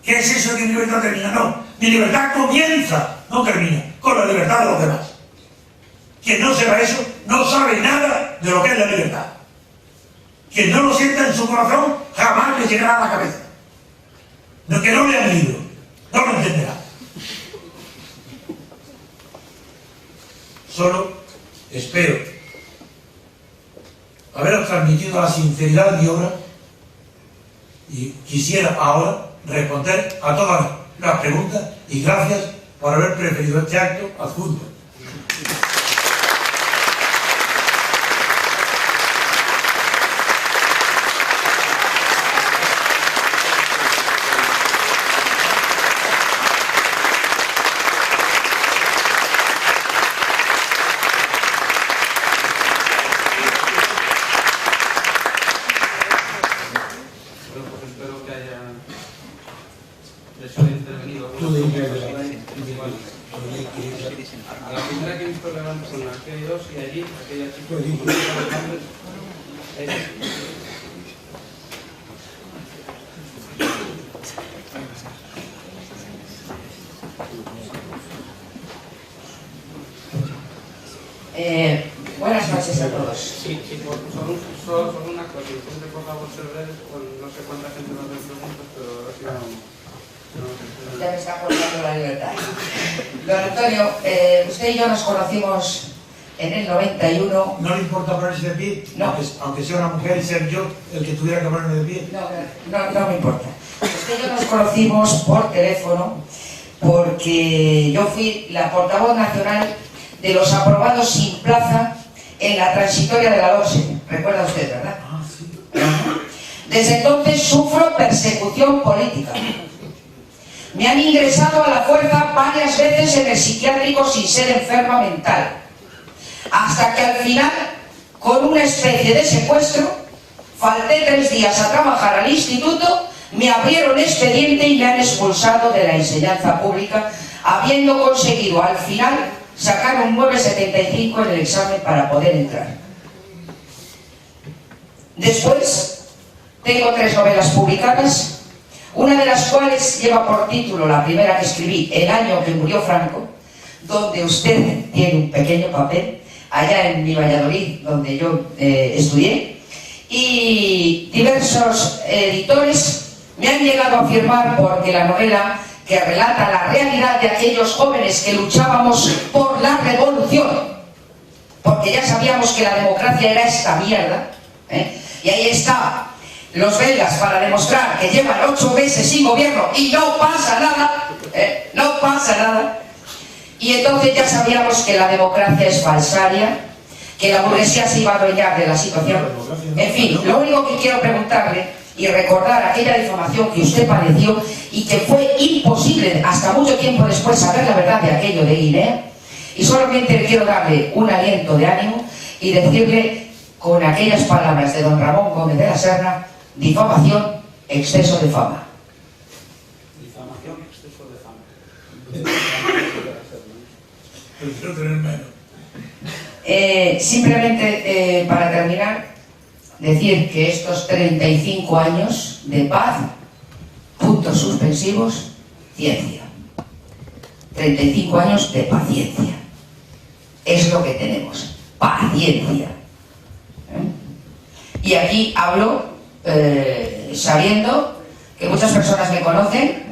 ¿Qué es eso de que mi libertad termina? No. Mi libertad comienza, no termina, con la libertad de los demás. Quien no sepa eso, no sabe nada de lo que es la libertad. Quien no lo sienta en su corazón, jamás le llegará a la cabeza. No, que no lea el libro, no lo entenderá. Solo espero haberos transmitido la sinceridad de mi obra y quisiera ahora responder a todas las preguntas y gracias por haber preferido este acto adjunto. se ha intervenido. Tú de A la primera que he visto levantar con aquellos y allí, aquella chica buenas noches a todos. Sí, solo una cosa, intente por favor ser breve, no sé cuánta gente nos hace preguntas, pero así no. Ya me está cortando la libertad. Don Antonio, usted y yo nos conocimos en el 91. ¿No le importa ponerse de pie? No. Aunque sea una mujer y ser yo el que tuviera que ponerme de pie. No me importa. Usted y yo nos conocimos por teléfono porque yo fui la portavoz nacional de los aprobados sin plaza en la transitoria de la LOSE. Recuerda usted, ¿verdad? Ah, sí. Desde entonces sufro persecución política. Me han ingresado a la fuerza varias veces en el psiquiátrico sin ser enferma mental. Hasta que al final, con una especie de secuestro, falté 3 días a trabajar al instituto, me abrieron expediente y me han expulsado de la enseñanza pública, habiendo conseguido al final sacar un 9,75 en el examen para poder entrar. Después, tengo 3 novelas publicadas, una de las cuales lleva por título, la primera que escribí, El año que murió Franco, donde usted tiene un pequeño papel, allá en mi Valladolid, donde yo estudié, y diversos editores me han llegado a firmar porque la novela, que relata la realidad de aquellos jóvenes que luchábamos por la revolución, porque ya sabíamos que la democracia era esta mierda, y ahí está los belgas para demostrar que llevan 8 meses sin gobierno y no pasa nada, no pasa nada. Y entonces ya sabíamos que la democracia es falsaria, que la burguesía se iba a adueñar de la situación. En fin, lo único que quiero preguntarle y recordar aquella difamación que usted padeció y que fue imposible hasta mucho tiempo después saber la verdad de aquello de INE, y solamente quiero darle un aliento de ánimo y decirle con aquellas palabras de don Ramón Gómez de la Serna: difamación, exceso de fama. Difamación, exceso de fama. Prefiero tener menos. Simplemente para terminar, decir que estos 35 años de paz, puntos suspensivos, ciencia. 35 años de paciencia. Es lo que tenemos, paciencia. Y aquí hablo sabiendo que muchas personas me conocen,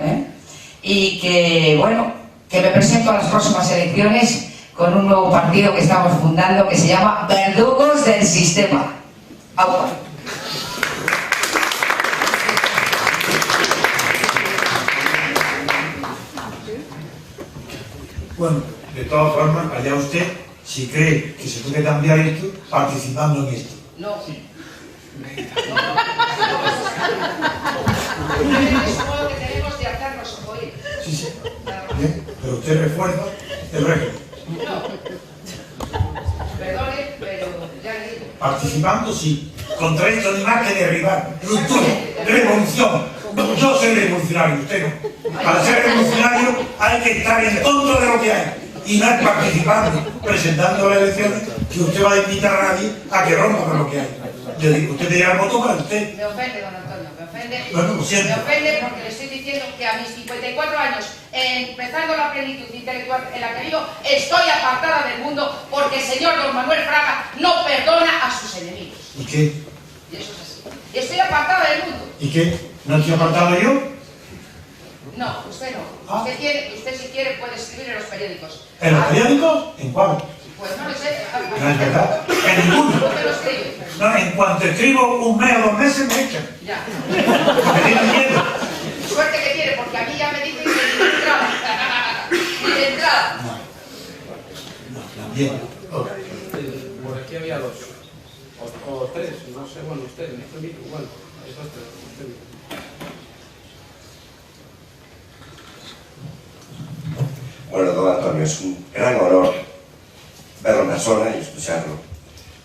y que, bueno, que me presento a las próximas elecciones con un nuevo partido que estamos fundando que se llama Verdugos del Sistema. Agua. Bueno, de todas formas, allá usted, si cree que se puede cambiar esto, participando en esto. No. Es un modo que tenemos de hacernos oír. Sí, sí. Bien, pero usted refuerza el régimen. No. Perdone, pero ya le digo. Participando, sí. Contra esto no hay más que derribar. Ruptura, revolución. Yo soy revolucionario, usted no. Para ser revolucionario hay que estar en contra de lo que hay. Y no es participando, presentando las elecciones, que usted va a invitar a nadie a que rompa con lo que hay. Yo digo, usted te llama voto para usted. Me ofende, don Antonio, me ofende. Bueno, lo siento. Me ofende porque le estoy diciendo que a mis 54 años, empezando la plenitud intelectual en la que vivo, estoy apartada del mundo porque el señor don Manuel Fraga no perdona a sus enemigos. ¿Y qué? Y eso es así. Y estoy apartada del mundo. ¿Y qué? ¿No estoy apartado yo? No, usted no. Ah. Usted si quiere puede escribir en los periódicos. ¿En los periódicos? ¿En cuál? Pues no lo sé. No es verdad. En ninguno. ¿Dónde lo escribe? No, en cuanto escribo 1 mes o 2 meses me echan. Ya. Me tienen miedo. Suerte que tiene, porque a mí ya me dicen que ni de entrada. Ni de entrada. No, también. Por aquí había 2. O 3, no sé, bueno, usted, este mismo, bueno, esos 3, usted mismo. Bueno, don Antonio, es un gran honor verlo en persona y escucharlo.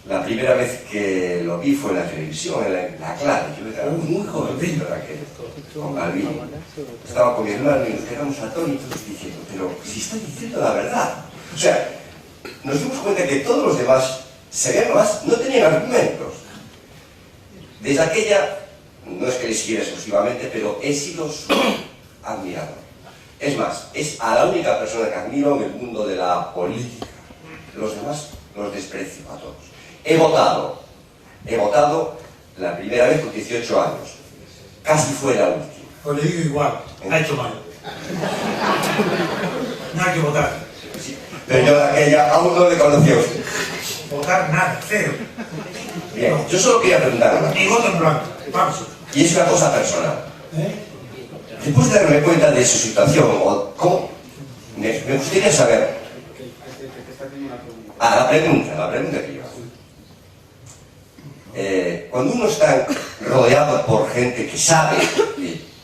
La primera vez que lo vi fue en la televisión, en la clave. Yo era muy jovencito de aquel. con Calvino, estaba con mi hermano y nos quedamos atónitos diciendo, pero si está diciendo la verdad. O sea, nos dimos cuenta que todos los demás, no tenían argumentos. Desde aquella, no es que le siguiera exclusivamente, pero he sido su admirador. Es más, es a la única persona que admiro en el mundo de la política. Los demás los desprecio a todos. He votado la primera vez con 18 años. Casi fue la última. Pues le digo igual, ha hecho mal. No hay que votar. Sí, pero yo de aquella aún no le conocía a usted. Votar nada, cero. Bien, yo solo quería preguntar. Ni voto en blanco, falso. Y es una cosa personal. Después de darme cuenta de su situación, o cómo, me gustaría saber. La pregunta que yo hago. Cuando uno está rodeado por gente que sabe,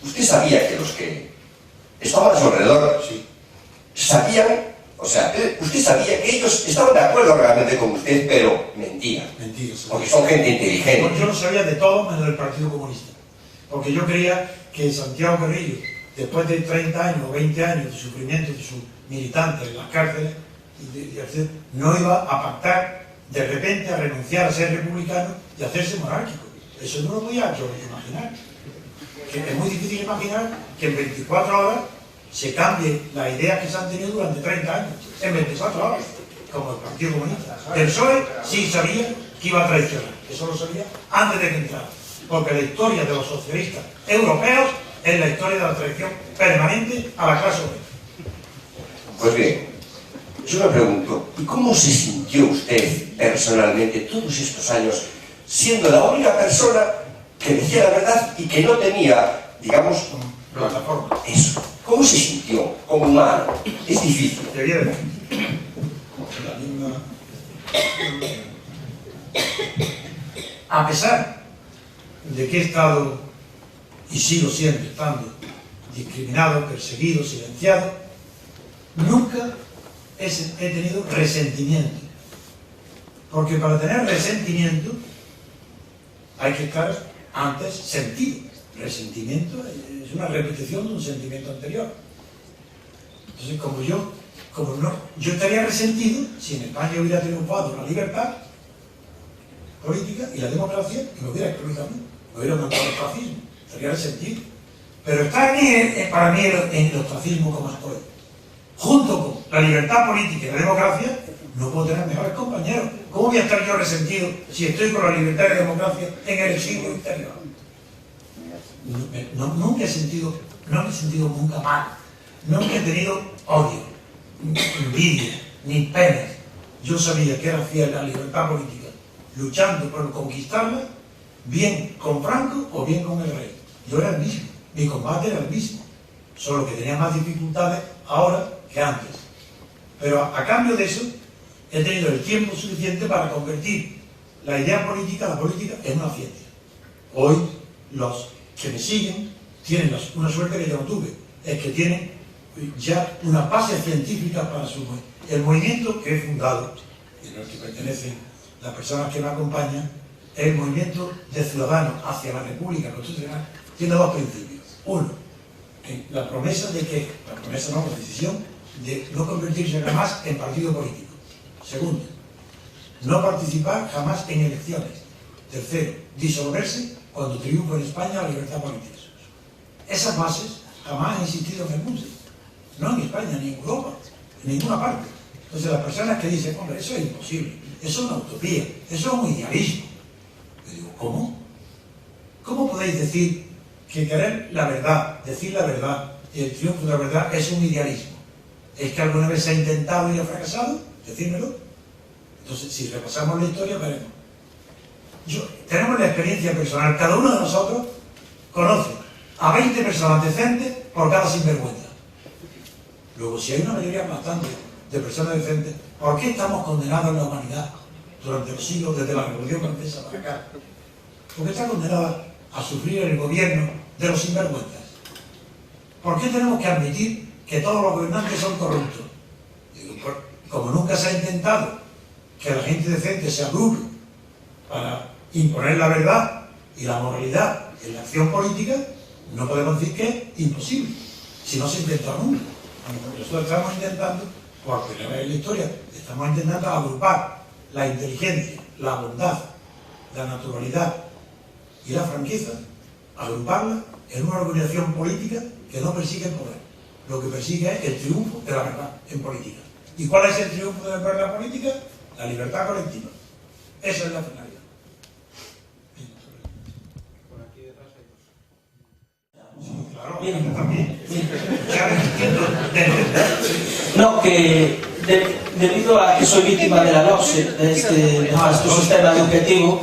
usted sabía que los que estaban a su alrededor sabían, o sea, usted sabía que ellos estaban de acuerdo realmente con usted, pero mentían. Mentiras. Porque son gente inteligente. Porque yo lo sabía de todo menos del Partido Comunista. Porque yo creía que Santiago Carrillo, después de 30 años o 20 años de sufrimiento de sus militantes en las cárceles, no iba a pactar de repente a renunciar a ser republicano y a hacerse monárquico. Eso no lo podía yo imaginar. Que es muy difícil imaginar que en 24 horas se cambie las ideas que se han tenido durante 30 años. En 24 horas, como el Partido Comunista. El PSOE sí sabía que iba a traicionar. Eso lo sabía antes de que entrara. Porque la historia de los socialistas europeos es la historia de la traición permanente a la clase obrera. Pues bien, yo me pregunto, ¿y cómo se sintió usted personalmente todos estos años siendo la única persona que decía la verdad y que no tenía, digamos, Plataforma. eso? ¿Cómo se sintió como humano? Es difícil. A pesar de que he estado y sigo siempre estando discriminado, perseguido, silenciado, nunca he tenido resentimiento. Porque para tener resentimiento hay que estar antes sentido. Resentimiento es una repetición de un sentimiento anterior. Entonces, yo estaría resentido si en España hubiera triunfado la libertad política y la democracia y me hubiera excluido a mí, me hubiera mandado el fascismo, estaría resentido. Pero estar para mí en el ostracismo como estoy, junto con la libertad política y la democracia, no puedo tener mejores compañeros. ¿Cómo voy a estar yo resentido si estoy con la libertad y la democracia en el exilio interior? Nunca he sentido, no me he sentido nunca mal, nunca he tenido odio, ni envidia, ni penas. Yo sabía que era fiel a la libertad política, luchando por conquistarla, bien con Franco o bien con el rey. Yo era el mismo, mi combate era el mismo, solo que tenía más dificultades ahora que antes. Pero a cambio de eso, he tenido el tiempo suficiente para convertir la idea política, la política, en una ciencia. Hoy, los que me siguen tienen una suerte que yo no tuve, es que tienen ya una base científica para su movimiento. El movimiento que he fundado, y en el que pertenecen las personas que me acompañan, es el movimiento de ciudadanos hacia la República Constitucional, tiene dos principios. Uno, la promesa de que, la decisión de no convertirse jamás en partido político. Segundo, no participar jamás en elecciones. Tercero, disolverse cuando triunfa en España la libertad política. Esas bases jamás han existido en el mundo, no en España, ni en Europa, en ninguna parte. Entonces las personas que dicen, hombre, eso es imposible, eso es una utopía, eso es un idealismo. Yo digo, ¿cómo? ¿Cómo podéis decir que querer la verdad, decir la verdad y el triunfo de la verdad es un idealismo? ¿Es que alguna vez se ha intentado y ha fracasado? Decírmelo. Entonces, si repasamos la historia, veremos. Tenemos la experiencia personal, cada uno de nosotros conoce a 20 personas decentes por cada sinvergüenza. Luego, si hay una mayoría bastante de personas decentes, ¿por qué estamos condenados en la humanidad durante los siglos, desde la Revolución Francesa para acá? ¿Por qué está condenada a sufrir el gobierno de los sinvergüenzas? ¿Por qué tenemos que admitir que todos los gobernantes son corruptos? Como nunca se ha intentado que la gente decente se agrupe para imponer la verdad y la moralidad en la acción política, No podemos decir que es imposible, si no se inventó nunca. Nosotros estamos intentando, por primera vez en la historia, estamos intentando agrupar la inteligencia, la bondad, la naturalidad y la franqueza, agruparla en una organización política que no persigue el poder. Lo que persigue es el triunfo de la verdad en política. ¿Y cuál es el triunfo de la verdad política? La libertad colectiva. Esa es la finalidad. Por aquí detrás hay dos. Sí, claro, Bien. también. Bien. Ya entiendo, de entender. No, que debido a que soy víctima de la LOSE, de este nefasto sistema educativo,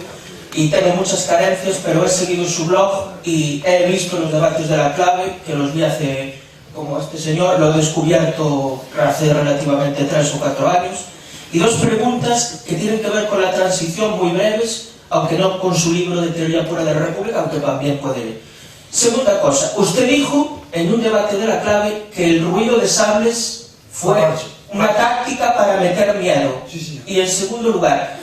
y tengo muchas carencias, pero he seguido su blog y he visto los debates de la clave, que los vi hace, como este señor, lo he descubierto hace relativamente 3 o 4 años, y 2 preguntas que tienen que ver con la transición muy breves, aunque no con su libro de teoría pura de la República, aunque también puede. Segunda cosa, usted dijo en un debate de la clave que el ruido de sables fue una táctica para meter miedo. Sí, señor. Y en segundo lugar,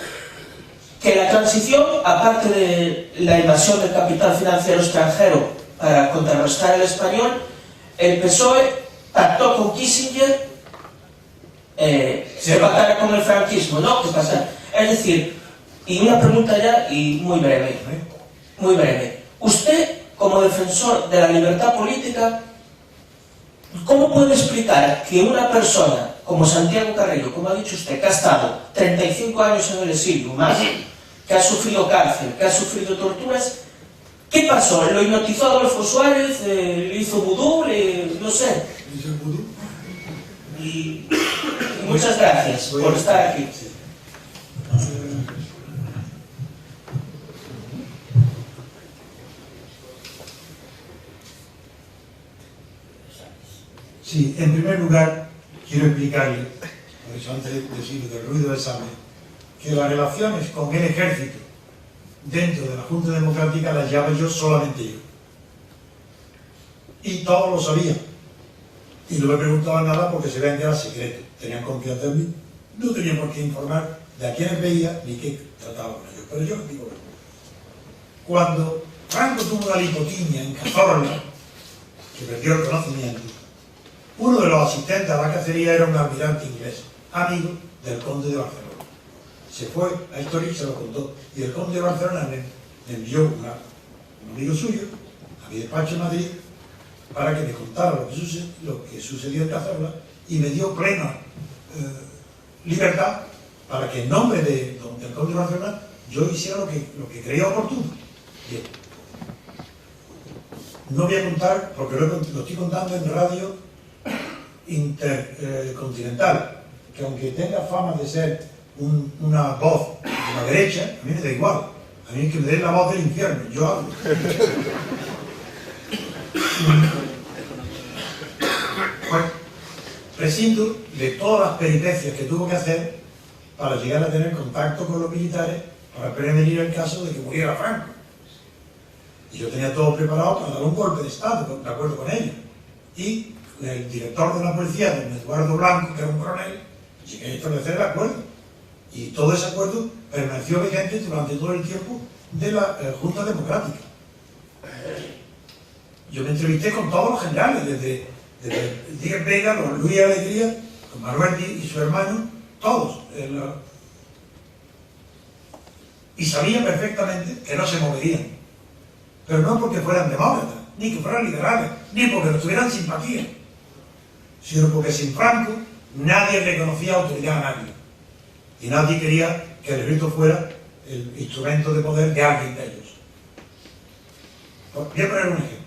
que la transición, aparte de la invasión del capital financiero extranjero para contrarrestar el español, el PSOE pactó con Kissinger se pactara con el franquismo, ¿no? ¿Qué pasa? Es decir, y una pregunta ya y muy breve, muy breve. Usted, como defensor de la libertad política, ¿cómo puede explicar que una persona como Santiago Carrillo, como ha dicho usted, que ha estado 35 años en el exilio, más, que ha sufrido cárcel, que ha sufrido torturas, ¿qué pasó? ¿Lo hipnotizó Adolfo Suárez? ¿Le hizo vudú? No sé. ¿Hizo el vudú? Y muchas gracias por estar aquí. Sí, en primer lugar, quiero explicarle, por eso antes de decir del ruido de sable, que las relaciones con el ejército dentro de la Junta Democrática las llamo yo solamente yo. Y todos lo sabían. Y no me preguntaban nada porque se veían que era secreto. Tenían confianza en mí. No tenían por qué informar de a quiénes veía ni qué trataba con ellos. Pero yo les digo, cuando Franco tuvo una lipotimia en Cazorla, que perdió el conocimiento, uno de los asistentes a la cacería era un almirante inglés, amigo del conde de Barcelona. Se fue a Estoril y se lo contó. Y el conde de Barcelona me envió un amigo suyo a mi despacho en Madrid para que me contara lo que sucedió en Cazorla y me dio plena libertad para que en nombre del conde de Barcelona yo hiciera lo que creía oportuno. Bien. No voy a contar, porque lo estoy contando en radio intercontinental, que aunque tenga fama de ser una voz de la derecha, a mí me da igual. A mí es que me den la voz del infierno, yo hablo. Pues prescindo de todas las peripecias que tuvo que hacer para llegar a tener contacto con los militares para prevenir el caso de que muriera Franco. Y yo tenía todo preparado para dar un golpe de Estado, de acuerdo con ellos. Y el director de la policía, don Eduardo Blanco, que era un coronel, llegué a establecer el acuerdo. Y todo ese acuerdo permaneció vigente durante todo el tiempo de la Junta Democrática. Yo me entrevisté con todos los generales, desde Díaz Vega, don Luis Alegría, con Manuel y su hermano, todos. Y sabía perfectamente que no se moverían. Pero no porque fueran demócratas, ni que fueran liberales, ni porque no tuvieran simpatía, sino porque sin Franco nadie reconocía autoridad a nadie. Y nadie quería que el ejército fuera el instrumento de poder de alguien de ellos. Voy a poner un ejemplo.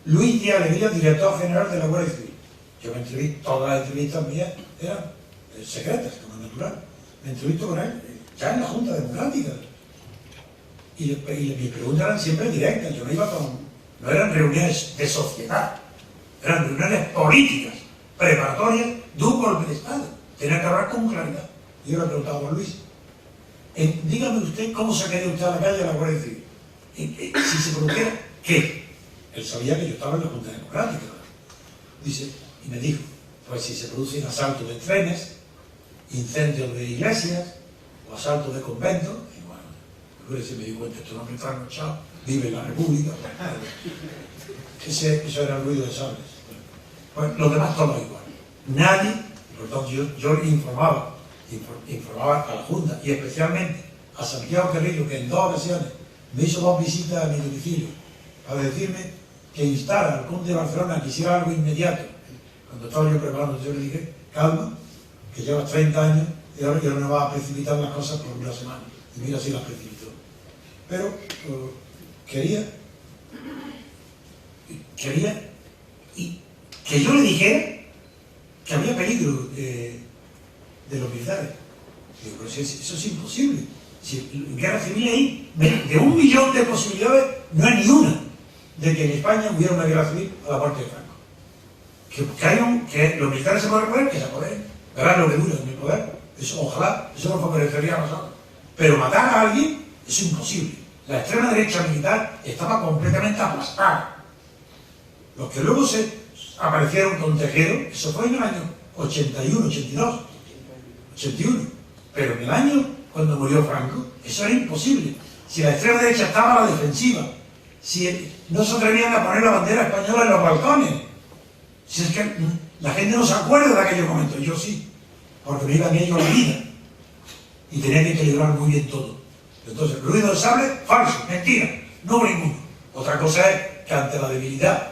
Luis Díaz Alegría, director general de la Guardia Civil. Yo me entrevisté, todas las entrevistas mías eran secretas, como es natural. Me entrevisto con él, ya en la Junta Democrática. Y mis preguntas eran siempre directas. Yo no iba no eran reuniones de sociedad, eran reuniones políticas, preparatorias de un golpe de Estado. Tenía que hablar con claridad. Y yo le preguntaba a Juan Luis, dígame usted cómo sacaría usted a la calle a la Guardia Civil. Si se produjera, ¿qué? Él sabía que yo estaba en la Junta Democrática. Dice, y me dijo, pues si se producen asaltos de trenes, incendios de iglesias, o asaltos de conventos, y bueno, yo se me di cuenta, este hombre está enganchado, vive en la República. Eso era el ruido de sables. Pues los demás todo igual. Nadie, por lo tanto yo informaba a la Junta y especialmente a Santiago Carrillo, que en 2 ocasiones me hizo 2 visitas a mi domicilio para decirme que instara al Conde de Barcelona que hiciera algo inmediato. Cuando estaba yo preparando, yo le dije, calma, que llevas 30 años y ahora no vas a precipitar las cosas por una semana. Y mira si las precipitó. Pero quería y que yo le dijera que había peligro de los militares. Digo, pero eso es imposible. Si en guerra civil hay de 1 millón de posibilidades, no hay ni una de que en España hubiera una guerra civil a la muerte de Franco. Que los militares se pueden poner, que se apoderen. Verán lo que dura en el poder. Eso, ojalá, eso nos favorecería a nosotros. Pero matar a alguien es imposible. La extrema derecha militar estaba completamente aplastada. Los que luego se aparecieron con Tejero, eso fue en el año 81, 82, 81. Pero en el año cuando murió Franco, eso era imposible. Si la extrema derecha estaba a la defensiva, si no se atrevían a poner la bandera española en los balcones, si es que la gente no se acuerda de aquellos momentos, yo sí, porque me iban ellos la vida y tenían que equilibrar muy bien todo. Entonces, ruido de sable, falso, mentira, no hubo ninguno. Otra cosa es que ante la debilidad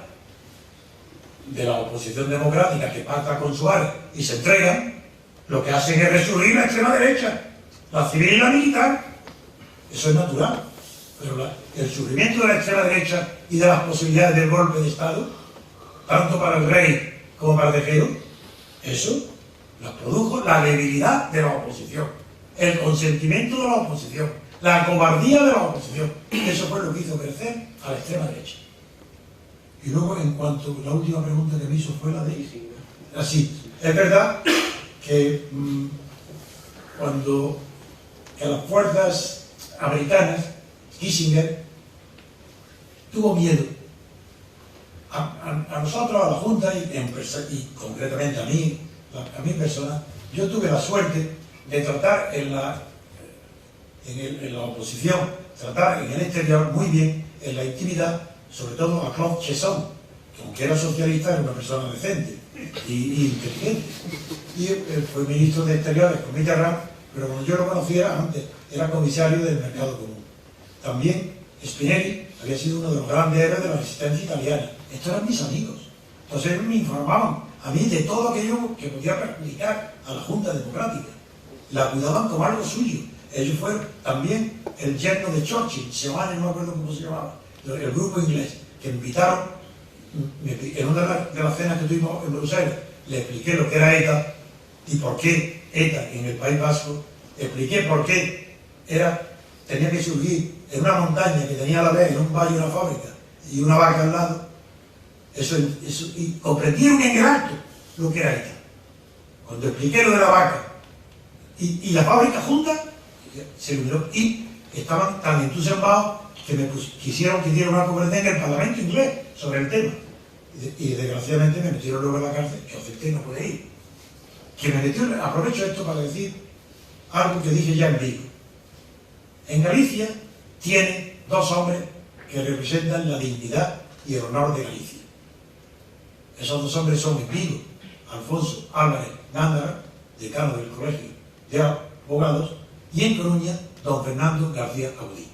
de la oposición democrática que pacta con Suárez y se entregan, lo que hacen es resurgir la extrema derecha, la civil y la militar. Eso es natural. Pero el surgimiento de la extrema derecha y de las posibilidades del golpe de Estado, tanto para el rey como para Tejero, eso las produjo la debilidad de la oposición, el consentimiento de la oposición, la cobardía de la oposición. Eso fue lo que hizo crecer a la extrema derecha. Y luego, en cuanto a la última pregunta que me hizo fue la de... Así, es verdad que cuando las fuerzas americanas, Kissinger, tuvo miedo. A nosotros, a la Junta y concretamente a mí persona, yo tuve la suerte de tratar en la oposición, tratar en el exterior muy bien, en la intimidad, sobre todo a Claude Cheysson, que aunque era socialista era una persona decente y inteligente. Y fue ministro de Exteriores con Mitterrand, pero cuando yo lo conociera antes, era comisario del Mercado Común. También Spinelli había sido uno de los grandes héroes de la resistencia italiana. Estos eran mis amigos. Entonces ellos me informaban a mí de todo aquello que podía perjudicar a la Junta Democrática. La cuidaban como algo suyo. Ellos fueron también el yerno de Churchill, Seoane, no me acuerdo cómo se llamaba, el grupo inglés, que me invitaron en una de las cenas que tuvimos en Bruselas. Le expliqué lo que era ETA y por qué ETA en el País Vasco. Expliqué por qué tenía que surgir en una montaña que tenía a la vez en un valle una fábrica y una vaca al lado. Y comprendieron en el acto lo que era ETA. Cuando expliqué lo de la vaca y la fábrica junta, se iluminó y estaban tan entusiasmados que me quisieron que diera una conferencia en el Parlamento inglés sobre el tema. Y desgraciadamente me metieron luego en la cárcel, que acepté no puede ir. Aprovecho esto para decir algo que dije ya en Vigo. En Galicia tiene 2 hombres que representan la dignidad y el honor de Galicia. Esos 2 hombres son en Vigo, Alfonso Álvarez Gándara, decano del Colegio de Abogados, y en Coruña, don Fernando García Audí.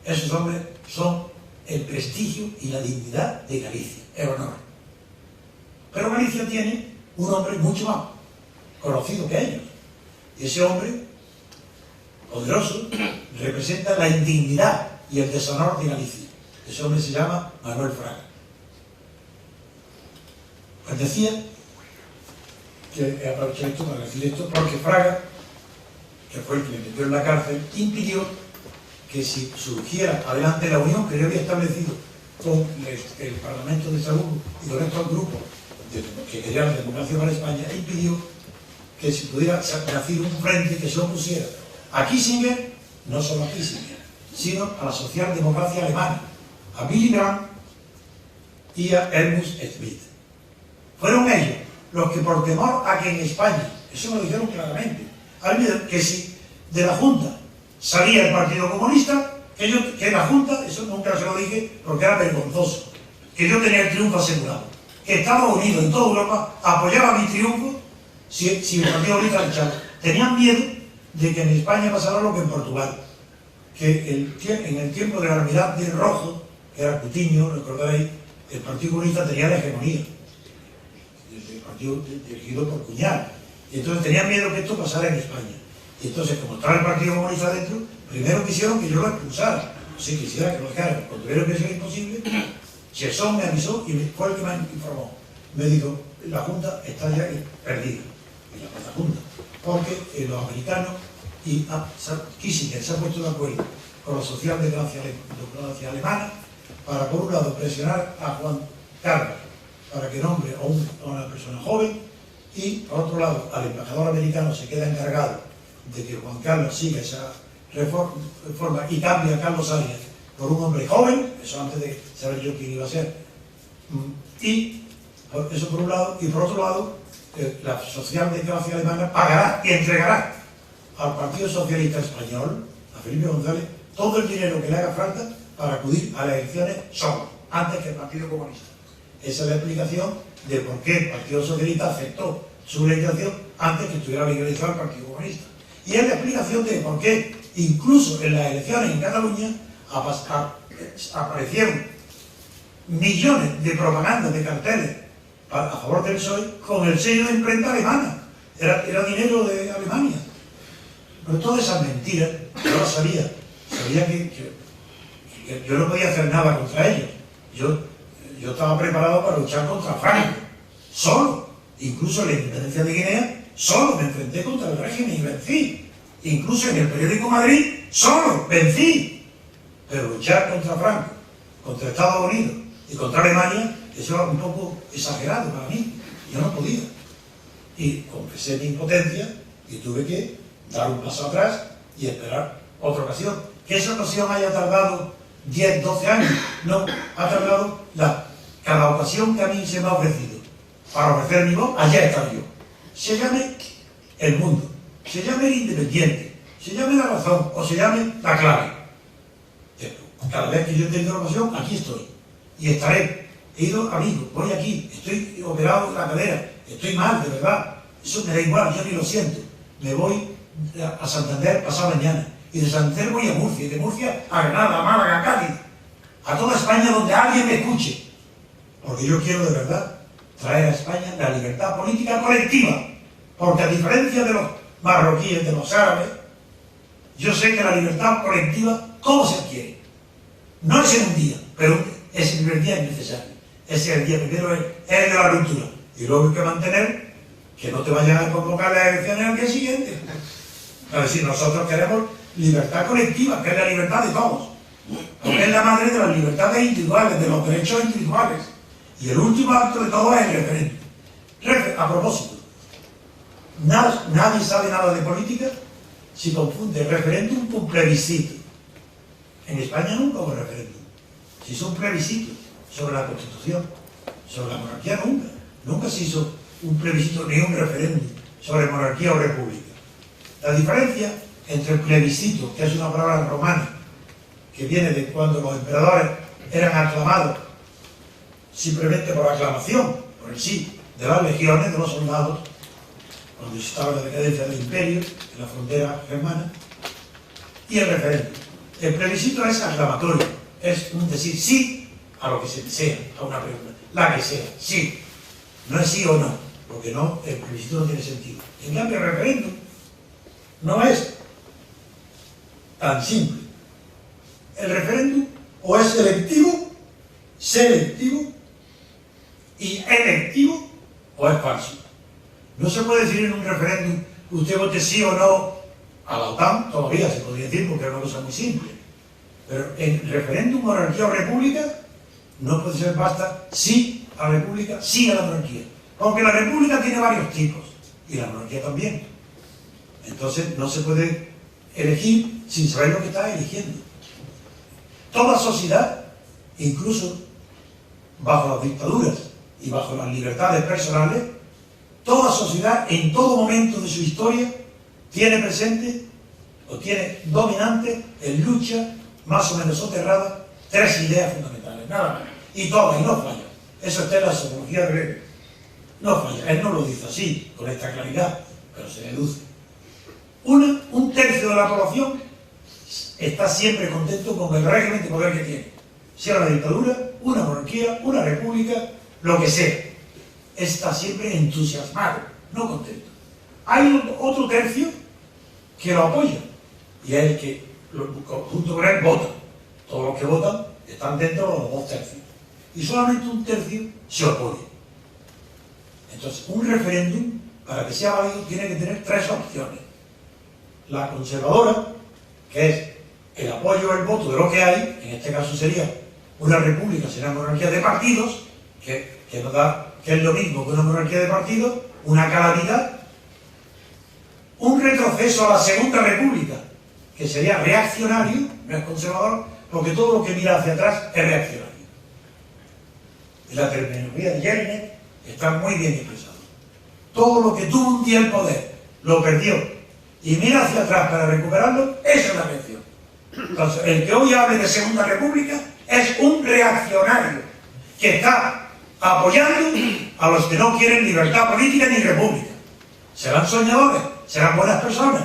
Esos hombres son el prestigio y la dignidad de Galicia, el honor. Pero Galicia tiene un hombre mucho más conocido que ellos. Y ese hombre, poderoso, representa la indignidad y el deshonor de Galicia. Ese hombre se llama Manuel Fraga. Pues decía que aproveché esto para decir esto, porque Fraga, que fue el que me metió en la cárcel, impidió que si surgiera adelante la unión que yo había establecido con el Parlamento de Estrasburgo y con estos grupos que querían la democracia para España, impidió que se pudiera nacer un frente que se opusiera a Kissinger, no solo a Kissinger, sino a la socialdemocracia alemana, a Willy Brandt y a Helmut Schmidt. Fueron ellos los que, por temor a que en España, eso me lo dijeron claramente, que si de la Junta salía el Partido Comunista, que la Junta, eso nunca se lo dije porque era vergonzoso, que yo tenía el triunfo asegurado, que Estados Unidos en toda Europa apoyaba mi triunfo si el Partido Comunista luchaba. Tenían miedo de que en España pasara lo que en Portugal, que en el tiempo de la Almirante Rojo, que era Coutinho, recordáis, el Partido Comunista tenía la hegemonía, el partido dirigido por Cuñal, y entonces tenían miedo que esto pasara en España. Y entonces, como estaba el Partido Comunista dentro, primero quisieron que yo lo expulsara, si quisiera que lo dejaran. Cuando vieron que eso era imposible, Chesson me avisó y fue el que me informó. Me dijo, la Junta está ya perdida, y la Plaza Junta, porque los americanos y Kissinger se han puesto de acuerdo con la socialdemocracia alemana para, por un lado, presionar a Juan Carlos para que nombre a una persona joven, y, por otro lado, al embajador americano se queda encargado de que Juan Carlos siga esa reforma y cambie a Carlos Arias por un hombre joven, eso antes de saber yo quién iba a ser. Y eso por un lado, y por otro lado, la socialdemocracia alemana pagará y entregará al Partido Socialista Español, a Felipe González, todo el dinero que le haga falta para acudir a las elecciones solo, antes que el Partido Comunista. Esa es la explicación de por qué el Partido Socialista aceptó su legalización antes que estuviera legalizado el Partido Comunista. Y es la explicación de por qué, incluso en las elecciones en Cataluña, aparecieron millones de propagandas, de carteles a favor del PSOE con el sello de imprenta alemana. Era dinero de Alemania. Pero todas esas mentiras, yo las sabía. Sabía que yo no podía hacer nada contra ellos. Yo estaba preparado para luchar contra Franco, solo. Incluso en la independencia de Guinea, solo me enfrenté contra el régimen y vencí. Incluso en el periódico Madrid, solo vencí. Pero luchar contra Franco, contra Estados Unidos y contra Alemania, eso era un poco exagerado para mí. Yo no podía. Y confesé mi impotencia y tuve que dar un paso atrás y esperar otra ocasión. Que esa ocasión haya tardado 10, 12 años. No, ha tardado cada ocasión que a mí se me ha ofrecido para ofrecer mi voz, allá estaba yo. Se llame El Mundo, se llame El Independiente, se llame La Razón o se llame La Clave. Cada vez que yo tengo la ocasión, aquí estoy. Y estaré. He ido amigo, voy aquí, estoy operado en la cadera, estoy mal, de verdad. Eso me da igual, yo ni lo siento. Me voy a Santander pasado mañana. Y de Santander voy a Murcia, y de Murcia a Granada, a Málaga, a Cádiz. A toda España donde alguien me escuche. Porque yo quiero de verdad traer a España la libertad política colectiva. Porque a diferencia de los marroquíes, de los árabes, yo sé que la libertad colectiva, ¿cómo se adquiere? No es en un día, pero ese primer día es necesario. Ese es el día primero, es el de la ruptura. Y luego hay que mantener que no te vayan a convocar las elecciones al día siguiente. Es decir, nosotros queremos libertad colectiva, que es la libertad de todos. Porque es la madre de las libertades individuales, de los derechos individuales. Y el último acto de todo es el referéndum. A propósito, nadie sabe nada de política si confunde referéndum con plebiscito. En España nunca hubo referéndum. Se hizo un plebiscito sobre la Constitución, sobre la monarquía nunca. Nunca se hizo un plebiscito ni un referéndum sobre monarquía o república. La diferencia entre el plebiscito, que es una palabra romana, que viene de cuando los emperadores eran aclamados simplemente por aclamación, por el sí, de las legiones, de los soldados, cuando estaba la decadencia del imperio, en la frontera germana, y el referéndum. El plebiscito es aclamatorio, es un decir sí a lo que se desea, a una pregunta, la que sea, sí. No es sí o no, porque no, el plebiscito no tiene sentido. En cambio, el referéndum no es tan simple. El referéndum o es selectivo y electivo, o es falso. No se puede decir en un referéndum usted vote sí o no a la OTAN, todavía se podría decir porque es una cosa muy simple. Pero en referéndum, monarquía o república, no puede ser basta sí a la república, sí a la monarquía. Porque la república tiene varios tipos, y la monarquía también. Entonces no se puede elegir sin saber lo que está eligiendo. Toda sociedad, incluso bajo las dictaduras y bajo las libertades personales, toda sociedad en todo momento de su historia tiene presente o tiene dominante en lucha más o menos soterrada tres ideas fundamentales, nada más. y toma, y no falla. Eso está en la sociología de Weber. No falla, él no lo dice así, con esta claridad, pero se deduce. Un tercio de la población está siempre contento con el régimen de poder que tiene. Sea una dictadura, una monarquía, una república, lo que sea. Está siempre entusiasmado, no contento. Hay otro tercio que lo apoya, y es el que, junto con él, vota. Todos los que votan están dentro de los 2 tercios. Y solamente un tercio se opone. Entonces, un referéndum, para que sea válido, tiene que tener 3 opciones. La conservadora, que es el apoyo o el voto de lo que hay, en este caso sería una república, sería una monarquía de partidos, que es lo mismo que una monarquía de partidos, una calamidad, un retroceso a la Segunda República, que sería reaccionario, no es conservador, porque todo lo que mira hacia atrás es reaccionario. Y la terminología de Yerine está muy bien expresada. Todo lo que tuvo un día el poder, lo perdió, y mira hacia atrás para recuperarlo, esa es la reacción. Entonces, el que hoy hable de Segunda República es un reaccionario que está apoyando a los que no quieren libertad política ni república. Serán soñadores, serán buenas personas,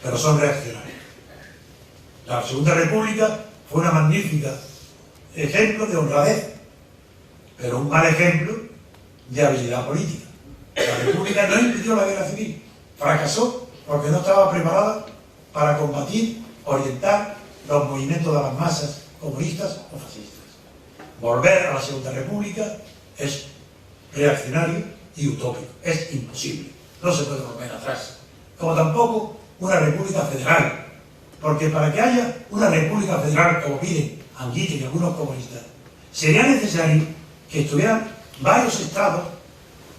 pero son reaccionarios. La Segunda República fue una magnífica ejemplo de honradez, pero un mal ejemplo de habilidad política. La República no impidió la guerra civil, fracasó porque no estaba preparada para combatir, orientar los movimientos de las masas comunistas o fascistas. Volver a la Segunda República es reaccionario y utópico, es imposible, no se puede volver atrás. Como tampoco una república federal, porque para que haya una república federal, como piden Anguita y algunos comunistas, sería necesario que estuvieran varios estados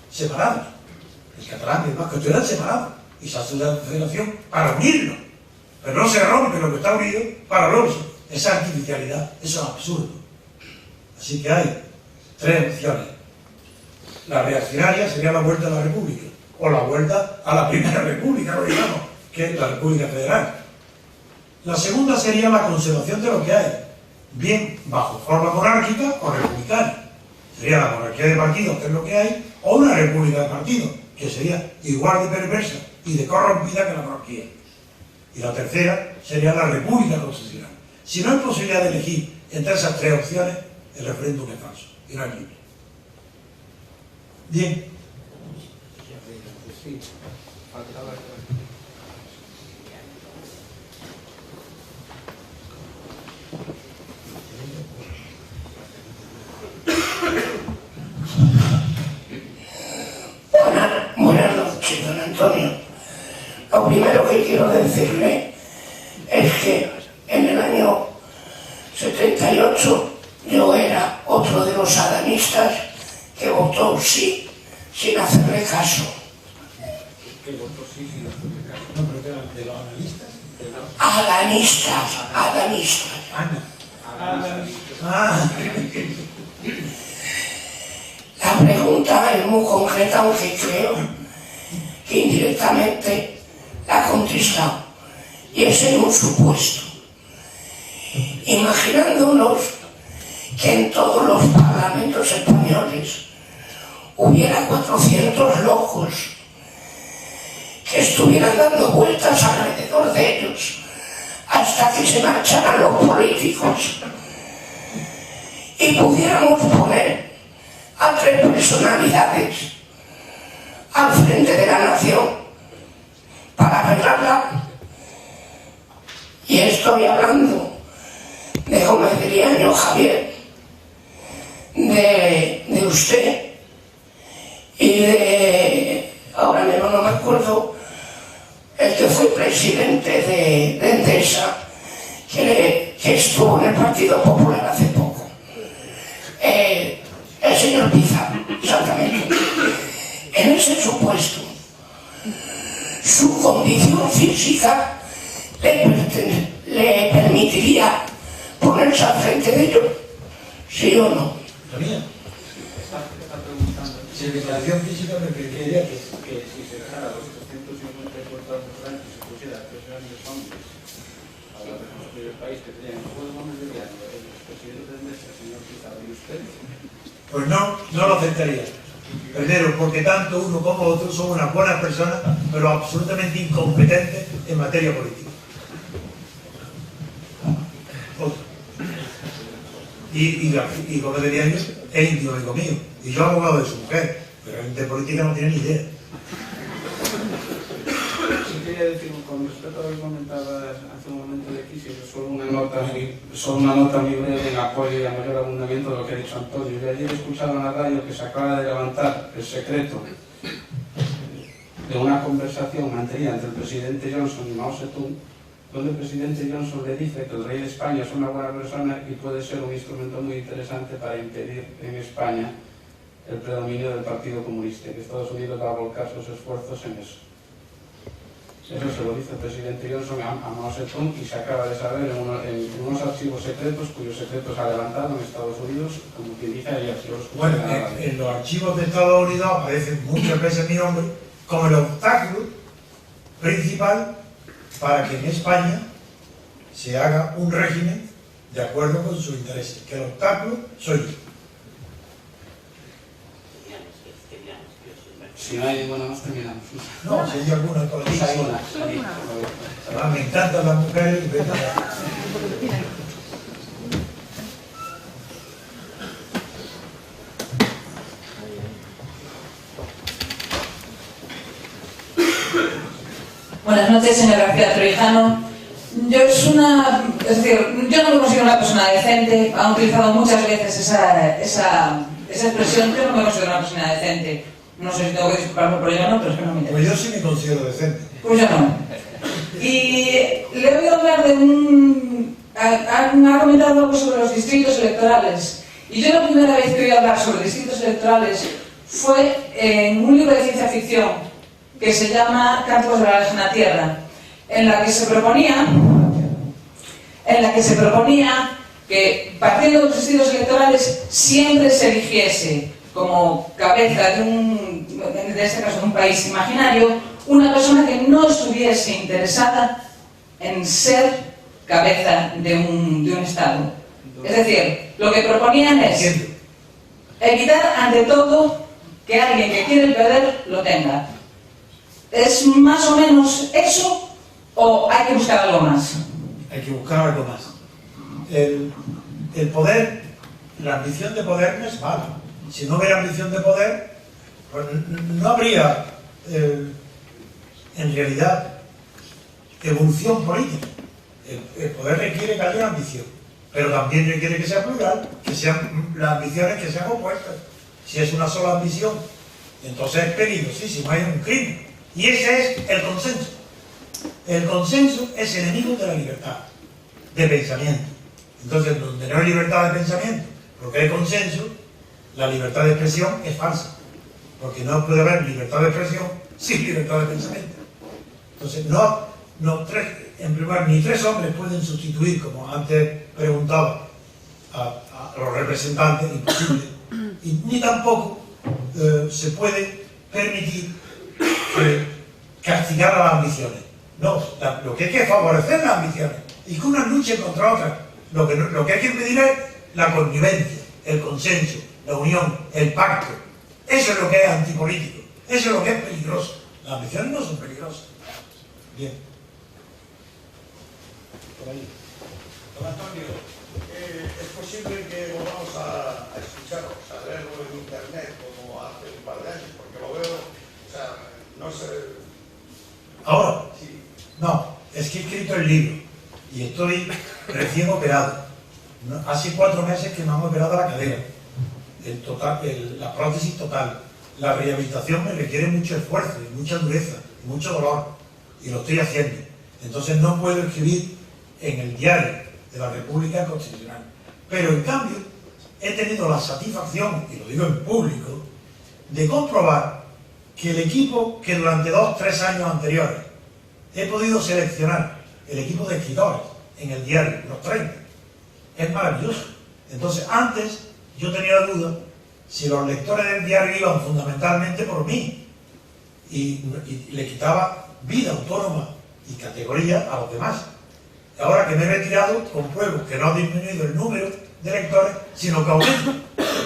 separados, el catalán y demás, que estuvieran separados, y se hace una federación para unirlos, pero no se rompe lo que está unido para unirse. Esa artificialidad, eso es absurdo. Así que hay 3 opciones. La reaccionaria sería la vuelta a la república, o la vuelta a la primera república, no digamos, que es la república federal. La segunda sería la conservación de lo que hay, bien bajo forma monárquica o republicana. Sería la monarquía de partidos, que es lo que hay, o una república de partidos, que sería igual de perversa y de corrompida que la monarquía. Y la tercera sería la república constitucional. Si no hay posibilidad de elegir entre esas 3 opciones, el referéndum es falso y no es libre. Bien. Buenas noches, don Antonio. Lo primero que quiero decirle es que en el año 78 yo era otro de los adanistas que votó sí, sin hacerle caso. ¿Qué votó sí sin hacerle caso? No, pero que eran de los analistas. Adanistas. La pregunta es muy concreta, aunque creo que indirectamente la ha contestado. Y es en un supuesto. Imaginándonos que en todos los parlamentos españoles hubiera 400 locos que estuvieran dando vueltas alrededor de ellos hasta que se marcharan los políticos y pudiéramos poner a 3 personalidades al frente de la nación para arreglarla. Y estoy hablando de Gómez de Liaño, Javier, de usted y de, ahora mismo no me acuerdo, el que fue presidente de Endesa, que estuvo en el Partido Popular hace poco. El señor Pizarro, exactamente. En ese supuesto, su condición física le permitiría ponerse al frente de ellos, ¿sí o no? ¿La mía? Si la declaración física me permitiría que si se dejara los 350 puertas de Francia y se pusiera 3 grandes hombres a para reconstruir el país, que serían el pueblo boliviano, el presidente del MES, el señor Pizarro, y usted? Pues no lo aceptaría. Primero, porque tanto uno como otro son unas buenas personas, pero absolutamente incompetentes en materia política. Otro. Y como de diario, es íntimo amigo mío. Y yo abogado de su mujer, pero de política no tiene ni idea. Sí quería decir, con respecto a lo que comentabas hace un momento de Kissinger, solo una nota muy breve en apoyo y a mayor abundamiento de lo que ha dicho Antonio. Yo ayer he escuchado en la radio que se acaba de levantar el secreto de una conversación mantenida entre el presidente Johnson y Mao Zedong, donde el presidente Johnson le dice que el rey de España es una buena persona y puede ser un instrumento muy interesante para impedir en España el predominio del Partido Comunista, y que Estados Unidos va a volcar sus esfuerzos en eso. Eso se lo dice el presidente Johnson a Mao Zedong, y se acaba de saber en unos archivos secretos, cuyos secretos ha levantado en Estados Unidos, como quien dice, hay archivos. Bueno, en los archivos de Estados Unidos aparece muchas veces mi nombre como el obstáculo principal para que en España se haga un régimen de acuerdo con sus intereses, que el obstáculo soy yo. Si no hay ninguna más, terminamos. No, si hay alguna por aquí. Hay una. Además, me encantan las mujeres. Buenas noches, señor García Trevijano. Yo no me considero una persona decente. Han utilizado muchas veces esa expresión. Yo no me considero una persona decente. No sé si tengo que disculparme por ello o no, pero es que no me interesa. Pues yo sí me considero decente. Pues yo no. Y le he oído hablar de ha comentado algo sobre los distritos electorales. Y yo la primera vez que oí hablar sobre distritos electorales fue en un libro de ciencia ficción que se llama Cánticos de la lejana tierra, en la que se proponía que partiendo de los distritos electorales siempre se eligiese como cabeza de este caso de un país imaginario, una persona que no estuviese interesada en ser cabeza de un Estado. Es decir, lo que proponían es evitar ante todo que alguien que quiere el poder lo tenga. ¿Es más o menos eso o hay que buscar algo más? Hay que buscar algo más. El poder, la ambición de poder no es mala. Si no hubiera ambición de poder, pues no habría en realidad evolución política. El poder requiere que haya una ambición, pero también requiere que sea plural, que sean las ambiciones que sean opuestas. Si es una sola ambición, entonces es peligrosísimo, hay un crimen. Y ese es el consenso. El consenso es enemigo de la libertad de pensamiento. Entonces, donde no hay libertad de pensamiento, porque hay consenso, la libertad de expresión es falsa. Porque no puede haber libertad de expresión sin libertad de pensamiento. Entonces, en primer lugar, ni tres hombres pueden sustituir, como antes preguntaba, a los representantes, imposible. Y ni tampoco se puede permitir castigar a las ambiciones. No, lo que hay que favorecer las ambiciones y que unas luchen contra otras. Lo que hay que impedir es la connivencia, el consenso, la unión, el pacto. Eso es lo que es antipolítico, eso es lo que es peligroso. Las ambiciones no son peligrosas. Bien. Por ahí. Don Antonio, ¿es posible que volvamos a escucharlos, a verlo en internet como hace un par de años? Porque lo veo, o sea, no sé... ¿Ahora? Sí. No, es que he escrito el libro y estoy recién operado. Hace 4 meses que me han operado la cadera. La prótesis total. La rehabilitación me requiere mucho esfuerzo, y mucha dureza, y mucho dolor. Y lo estoy haciendo. Entonces no puedo escribir en el diario de la República Constitucional. Pero en cambio, he tenido la satisfacción, y lo digo en público, de comprobar que el equipo que durante 2-3 años anteriores he podido seleccionar, el equipo de escritores en el diario, los 30, es maravilloso. Entonces, antes yo tenía la duda si los lectores del diario iban fundamentalmente por mí y le quitaba vida autónoma y categoría a los demás. Y ahora que me he retirado, compruebo que no ha disminuido el número de electores, sino que aumenta,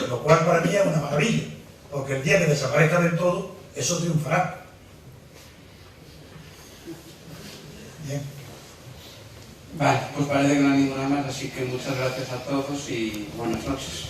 lo cual para mí es una maravilla, porque el día que desaparezca del todo, eso triunfará. Bien. Vale, pues parece que no hay ninguna más, así que muchas gracias a todos y buenas noches.